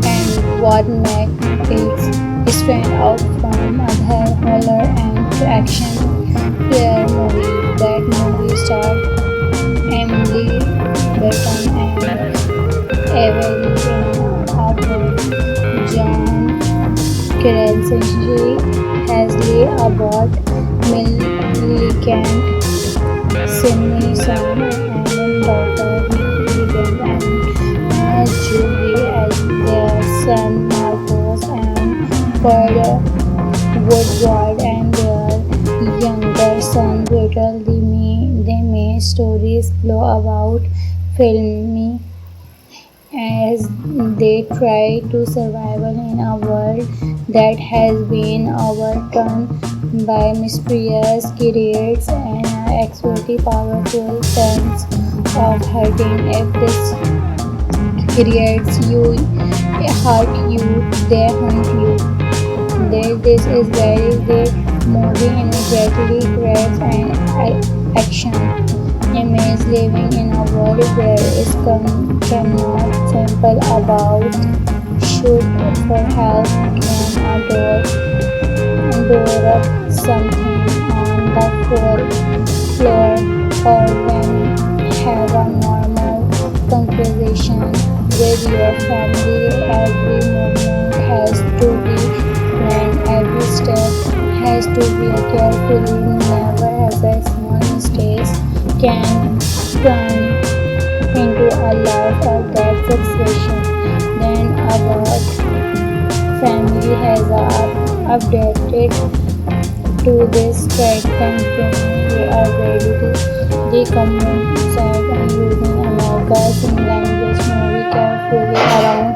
and what makes it stand out from other horror and action thriller movie. That movie starred Emily Burton and Evelyn Howard, John Krasinski, Hazley Abbott, Millicent Simpson, and daughter Regan, and Julie as their son Marcos, and Ford Woodward and their younger son Gretel. The main stories flow about filmy as they try to survive in a world that has been overrun by mysterious creatures and extremely powerful sense of hurting. If this creates you hurt you, they hunt you. This is where the movie immediately creates an action image living in a world where it cannot simple about shoot for help, can door up something on the floor, or when have a normal conversation with your family. Every movement has to be planned, every step has to be carefully. Never has a small mistake can turn into a life or death situation. Then our family has updated to this great campaign. We are ready to decommunicate and using America's in language movie carefully around.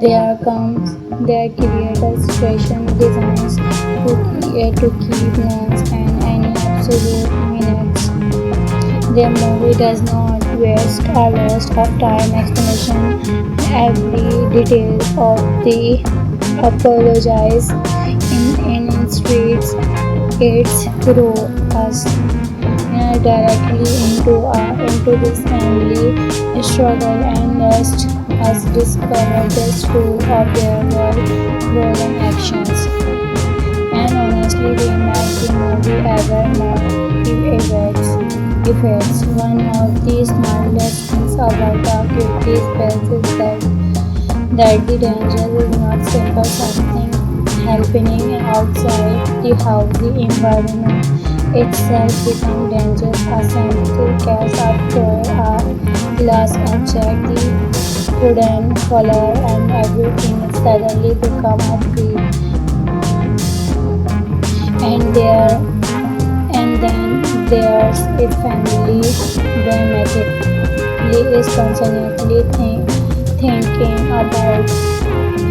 There comes their creator situation designs to keep names and any absolute minutes. Their movie does not waste a lot of time explanation every detail of the apologize in streets. It's throw us directly into this family struggle and lets us discover the truth of their role and actions. And honestly, they might the movie ever made effects. One of the smartest things about the 50s spells is that the danger is not simple something happening outside the house. The environment itself becomes dangerous. A simple cast of toy, a glass object, the wooden color, and everything suddenly become a treat. And then there's a family dramatically is constantly thinking about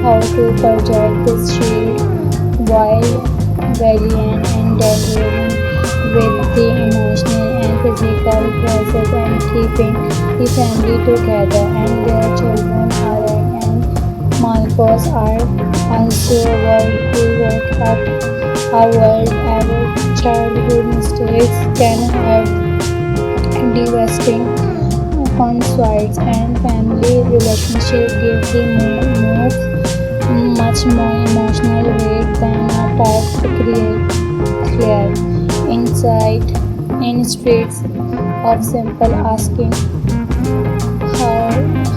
how to project this shield while valiant and delivering with the emotional and physical process and keeping the family together. And their children Aaron and Marcos are also work to work up a world our childhood mistakes can have devastating consequences, and family relationships give the move much more emotional weight than a type to create clear insight in streets of simple asking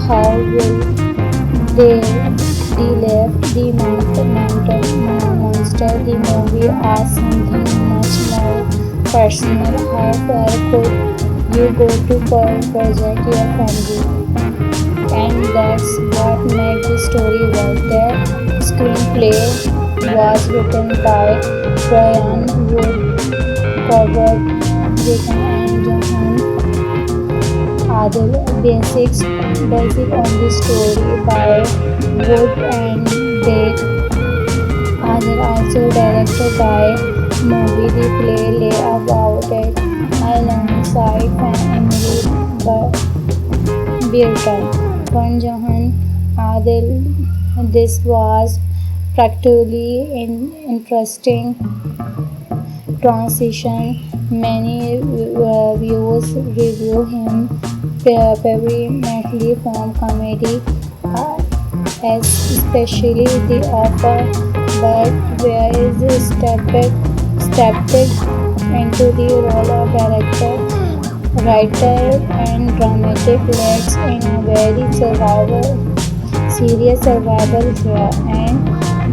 how will they left the mountain monster, the movie asks something much more personal. How far could you go to protect your family? And that's what makes the story work. The screenplay was written by Brian Wood, Robert Witten, and Johan Adel. Basic on the story by Wood and Dave Adel, also directed by movie. The play lay about it alongside Emily Burton. For Johan Adel, this was practically interesting transition. Many viewers review him predominantly from comedy, especially The Offer, but where is stepped into the role of director, writer, and dramatic leads in a very serious survival here. And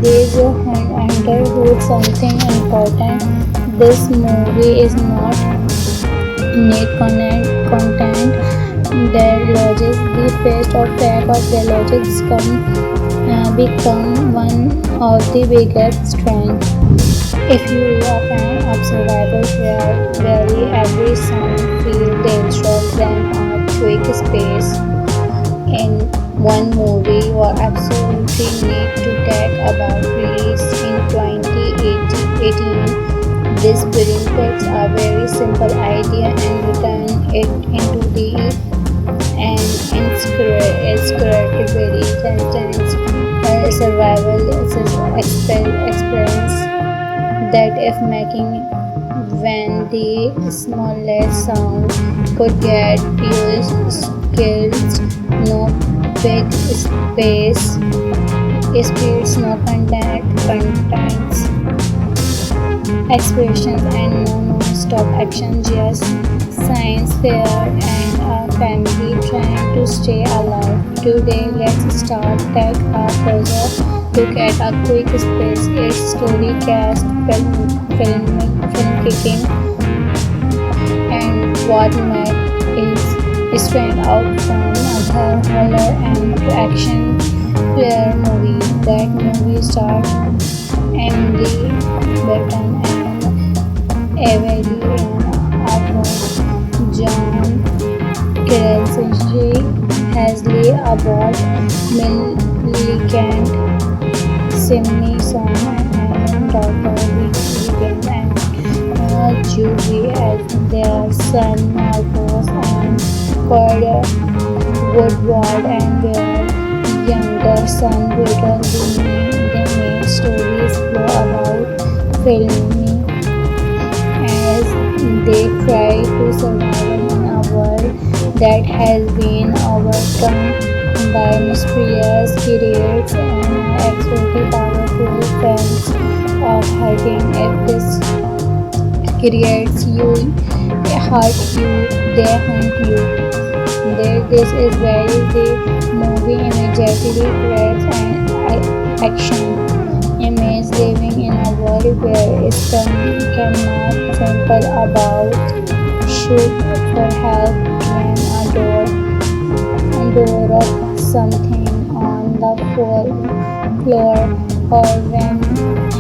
there's a underhood something important. This movie is not neat content that lodges the face of fact of the logics become one of the biggest strengths. If you are a fan of survival where every sound feel dangerous than a quick space in one movie, you are absolutely need to talk about release in 2018. This film takes a very simple idea and return it into an incredibly intense survival experience that if making when the smallest sound could get you skills, no big speeds, no contents, expressions, and no non-stop action, just science fair and a family trying to stay alive. Today, let's take a closer look at a quick space. Its story, cast, filmmaking, and what made it stand out from other horror and action thriller movie. That movie starred Emily Burton and Evelyn Arnold, John Krasinski, Hailey Abbott, Millicent Simone, and Dr. Wiggins, and Julie as their son Marcos, and Ford Woodward and their younger son Peter. The main stories flow about filming as they try to survive in a world that has been overcome by mysterious creatures and extremely powerful friends of hiding. If this creates you, hurt you, they hunt you. This is where the movie immediately creates an action image living in a world where it cannot simple about shoot for help when a door of something on the floor or when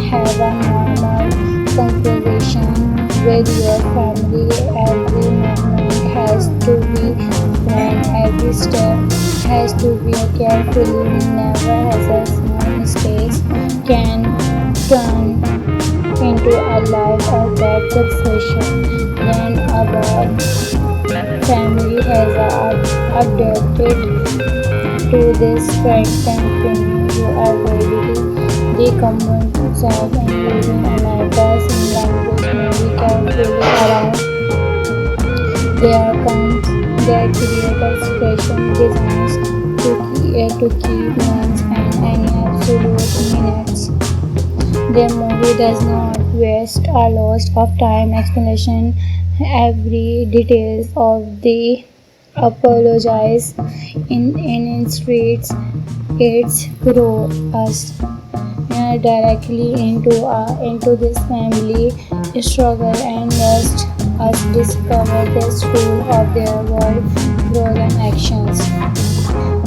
have a normal conversation with your family. Every moment has to be planned, every step has to be carefully. Never has a small mistakes can turn into a life or death situation. Then our family has updated to this strengthened film. You are ready to decommit yourself and living America's language movie carefully around. There comes their creator special designs to keep months and any absolute minutes. The movie does not waste a lot of time explanation every details of the apologize in streets. It's grow us directly into this family struggle and let us discover the truth of their world growth and actions.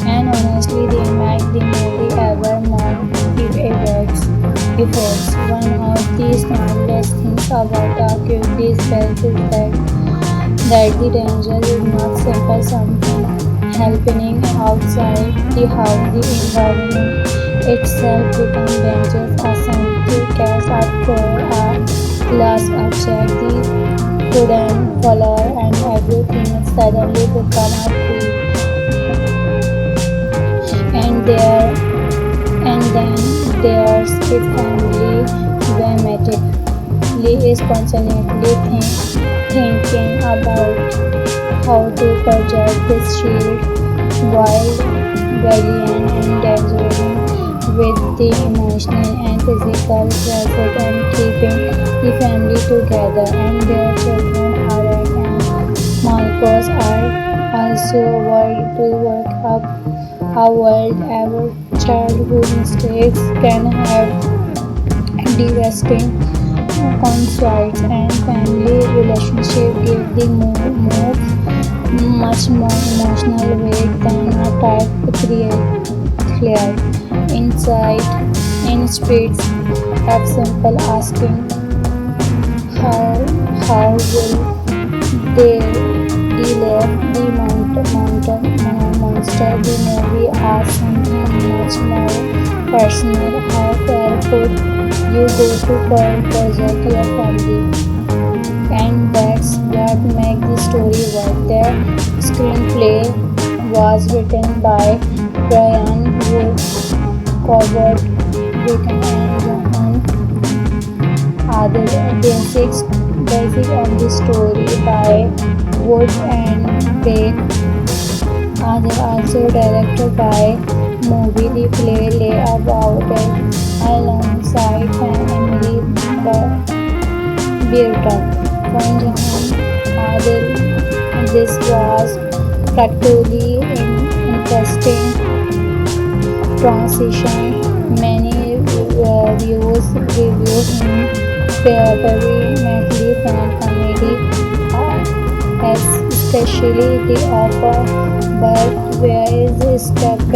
And honestly, they make the movie ever more if it works. Effects. One of the smartest things about the these bells is that the danger is not simple something happening outside the house. The environment itself becomes dangerous as something cast after a glass object. The food and color and everything suddenly become a free and there and then there's the family dramatic Lee is constantly thinking about how to project this shield while valiant and dangerous with the emotional and physical pressure and keeping the family together and their children Aaron and Marcos are also worried to work up a world our childhood mistakes can have devastating conflicts and family relationship give the move much more emotional weight than a type clear insight in streets of simple asking how will they delay the monster the movie asks something much more personal how far could you go to protect your family and that's what makes the story work. The screenplay was written by Brian Wood, Corbett Witten and Johan Adel. Basic on the story by Wood and Craig Adel also directed by movie the play lay about it alongside Emily Burton. From Johan Adel, this was practically an interesting transition. Many reviews him very fan comedy, especially the offer, but where is stepped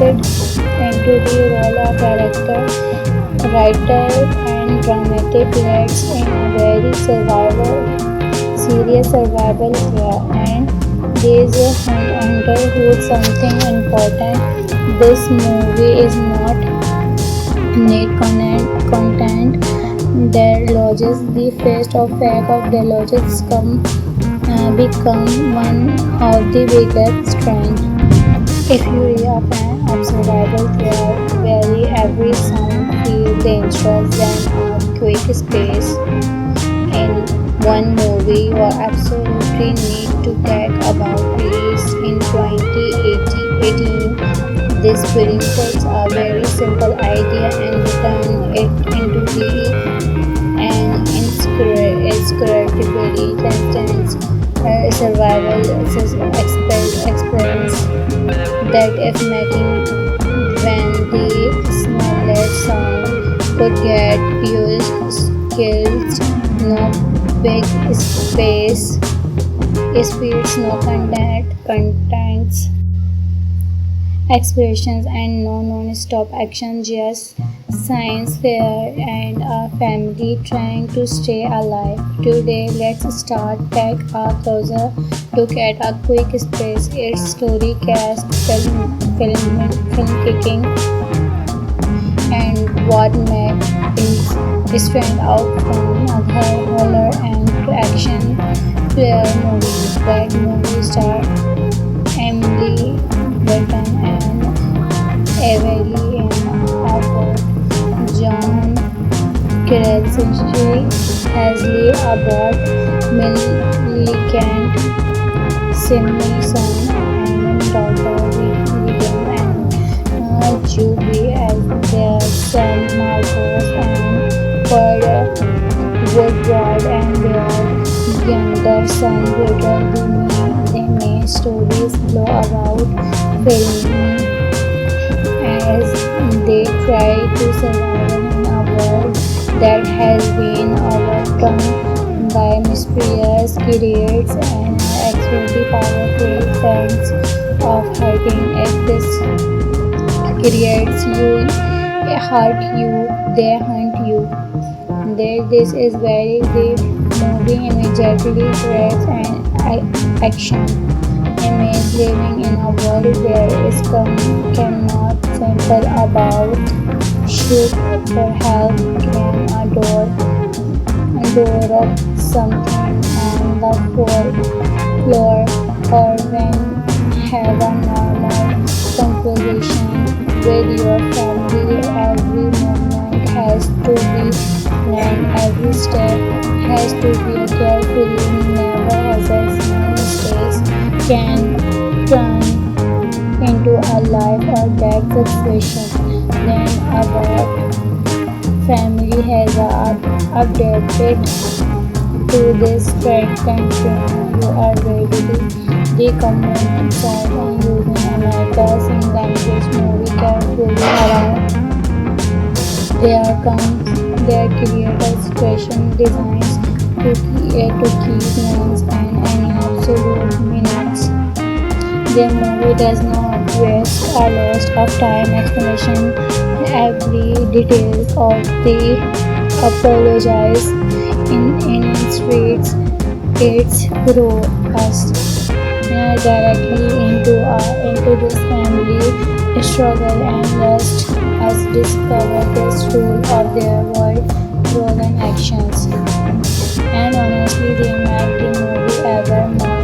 into the role of character, writer, and dramatic leads in a very serious survival here. And there's a underhood something important. This movie is not neat content that lodges the face of fact of the logics become one of the biggest strengths. If you are a fan of survival thriller where every sound feels dangerous and a quick space in one movie, you absolutely need to talk about release in 2018. This film takes a very simple idea and turn it into an incredibly intense survival experience that if making when the smallest sound could get used skills, no big space, speeds, no contents, expressions, and no non-stop action, just science fair and a family trying to stay alive. Today, let's take a closer look at a quick space, its story, cast, filmmaking, and what makes it stand out from other horror and action thriller movies. That movie star Emily Burton and Evelyn Abbott, John Krasinski, Hazley Abbott, Millicent Simpson, and daughter William and Julie as their son Marcos and Ford Woodward and their younger son Peter. The main stories flow about filming as they try to survive in a world that has been overcome by mysterious creatures and are extremely powerful friends of hurting. If this creates you hurt you, they hunt you. This is very the movie immediately creates an action image living in a world where is cannot simple about shoot for help can a door of something on the floor or when have a normal conversation with your family. Every moment has to be planned, every step has to be carefully never assessment. Mistakes can turn into a life or death situation. Then about family has updated to this track country. You are ready to decomment and using America's in language movie carefully around. There comes their creator situation designs to keep names and any absolute minutes. Their movie does not waste a lot of time explanation every detail of the apologize in streets. It's throw us directly into this family struggle and let us discover the truth of their world role and actions. And honestly, they make the movie ever more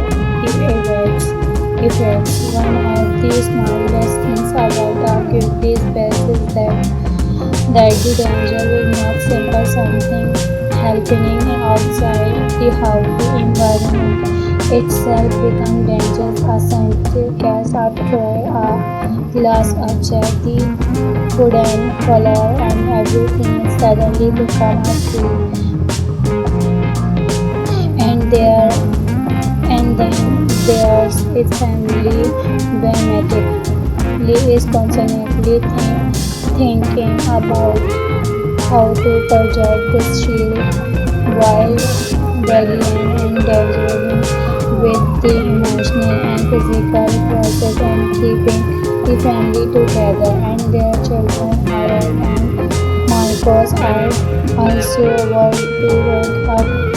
effects. One of the smartest things about the Kyrgyz best is that the danger is not simple something happening outside the house. The environment itself becomes dangerous. A scientific gas after a glass object, the food and color and everything suddenly become a tree. And there and then there's its family dramatic. Lee is constantly thinking about how to project this shield while battling and dancing with the emotional and physical process and keeping the family together. And their children, Harold and Marcos, are also worried to work up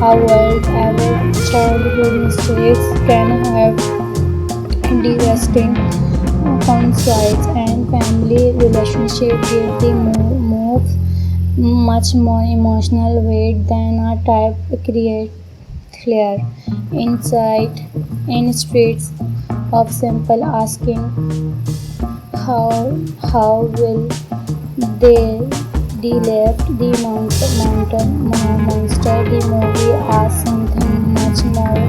a world our childhood mistakes can have devastating conflicts and family relationship give the move much more emotional weight than a type create clear insight in streets of simple asking how will they left the monster. The movie asks something much more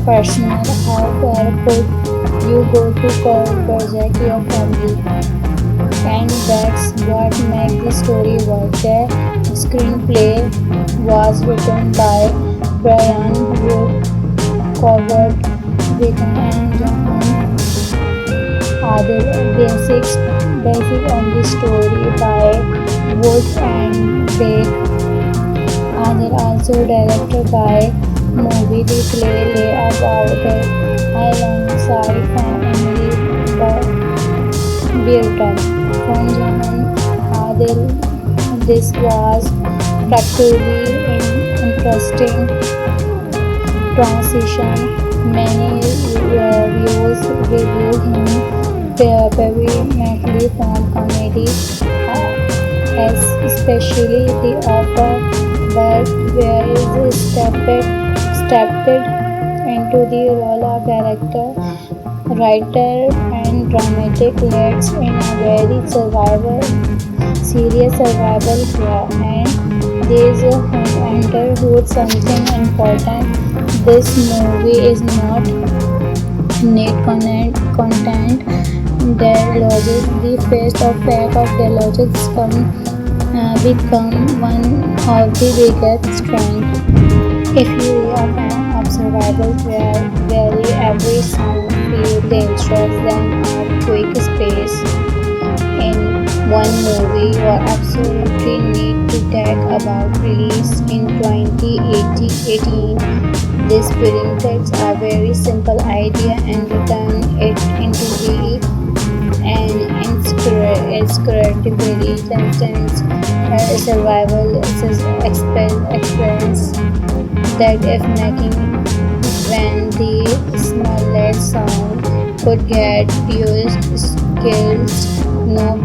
personal. How far could you go to project your family? And that's what makes the story work. The screenplay was written by Brian Wood, covered with and Johan Adil. Basic on the story by Wood and Big. Adil also directed by movie The Play about alongside family Burton. From Johan Adil, this was practically an interesting transition. Many reviews review him vehemently from comedy, especially the offer, but where is stepped into the role of director, writer, and dramatic leads in a very serious survival here. And there's a enterhood something important. This movie is not need content. Their logic, the face of fact of their logic become one of the biggest strengths. If you are a fan of survival where every sound feels dangerous, then a quick space in One movie you absolutely need to talk about released in 2018. This film takes a very simple idea and turn it into an incredibly intense survival experience that if making when the smallest sound could get used skills, no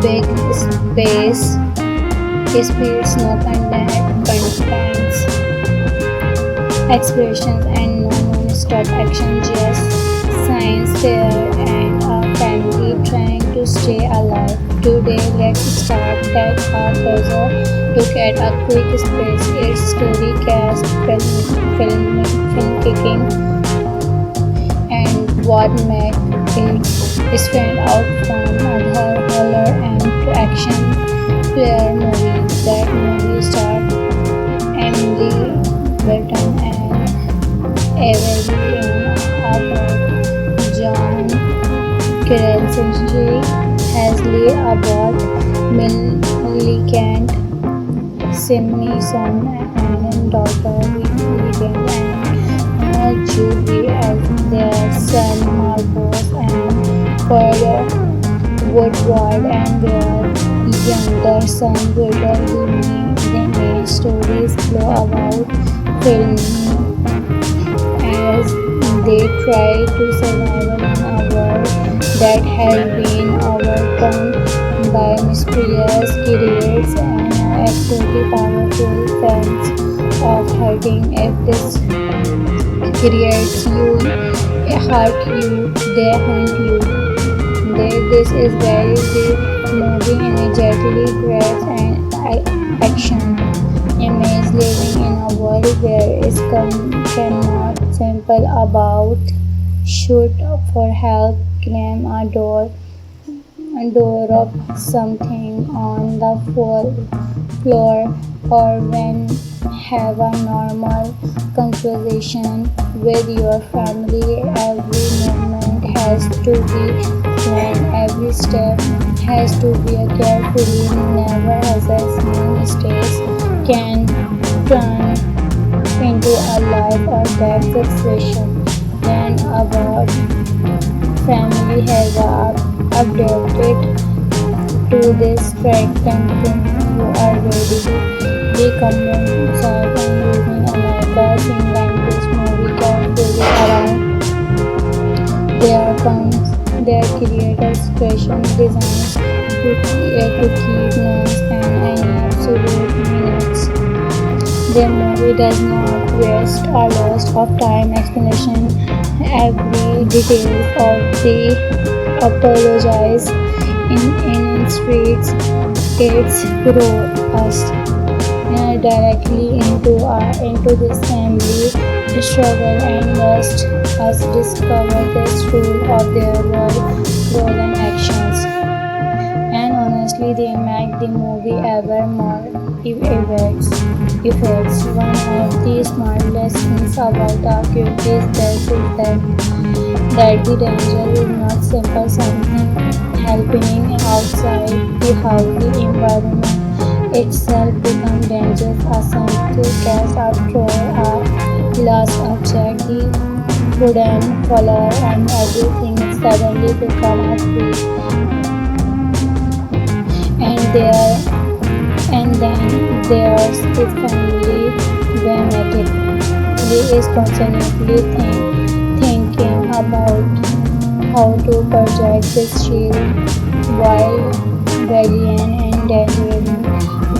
big space speeds, no contents, expressions, and no non-stop action, just science fair and a family trying to stay alive. Today, let's start take a closer look at a quick space, its story, cast, film kicking, and what made it stand out from other horror and action thriller movies. That movie starred Emily Burton and Evelyn Abbott, John Krasinski, Hailey Abbott, Millicent Simpson, and daughter Regan, and Julie as their son Marcos, and Pearl Woodward and their younger son Peter. The main stories flow about filming as they try to survive in a world that has been overcome by mysterious creatures and extremely powerful fans of hurting. If this creates you, hurt you, they haunt you. This is very the movie energetically grabs and action. Image living in a world where it cannot simple about shoot for help, climb a door of something on the floor, or when have a normal conversation with your family. Every movement has to be planned, every step has to be a carefully, never assessment. Mistakes can turn into a life or death situation. Then about family has updated to this track campaign. You are ready to become themselves and using America's in language movie carefully around. There comes their creators fashion designs to keep nice and any absolute minutes. The movie does not waste a lot of time explanation every detail of the apologize in streets. It's grow us directly into this family struggle and must us discover the truth of their words and actions. And honestly, they make the movie ever more effects. One of the smart lessons about the activities that the danger is not simple something happening outside the house. The environment itself becomes dangerous. A simple cast, a toy, a glass object, the wooden color, and everything suddenly become a threat. And then there's the family dramatic. He is constantly thinking about how to project this shield while valiant and dangerous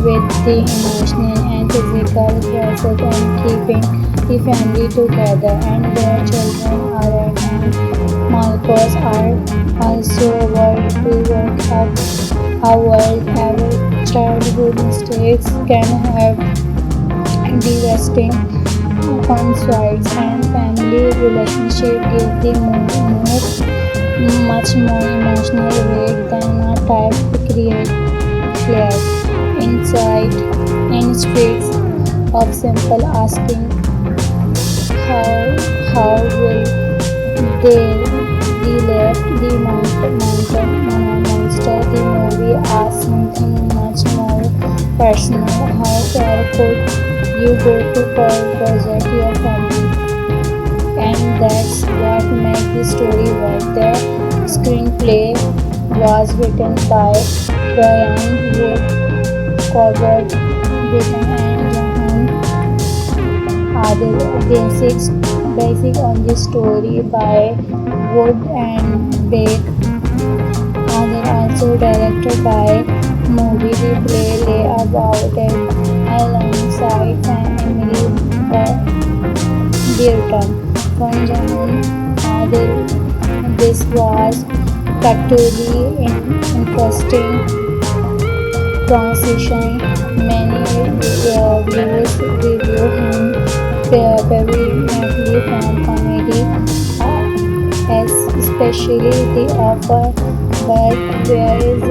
with the emotional and physical process and keeping the family together. And their children Aaron and Marcos are also work to work up a world our childhood mistakes can have devastating consequences, and family relationship give the much more emotional weight than a type create flair inside in streets of simple asking how will they be left the monster the movie asks something much more personal. How far could you go to protect your family? And that's what makes the story work. The screenplay was written by Brian Wood, Corbett Britton, and Johan Adil. Basic on the story by Wood and Beck. And also directed by movie the play lay about it alongside Emily Burton from Jahan Adil. This was particularly interesting transition. Many viewers review him favorably from comedy, especially the offer, but where is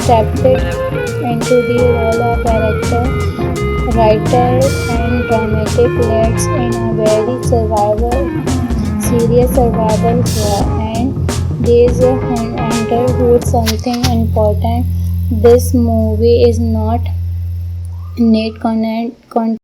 stepped into the role of director, writer, and dramatic leads in a very serious survival here. And there's a underhood something important. This movie is not neat content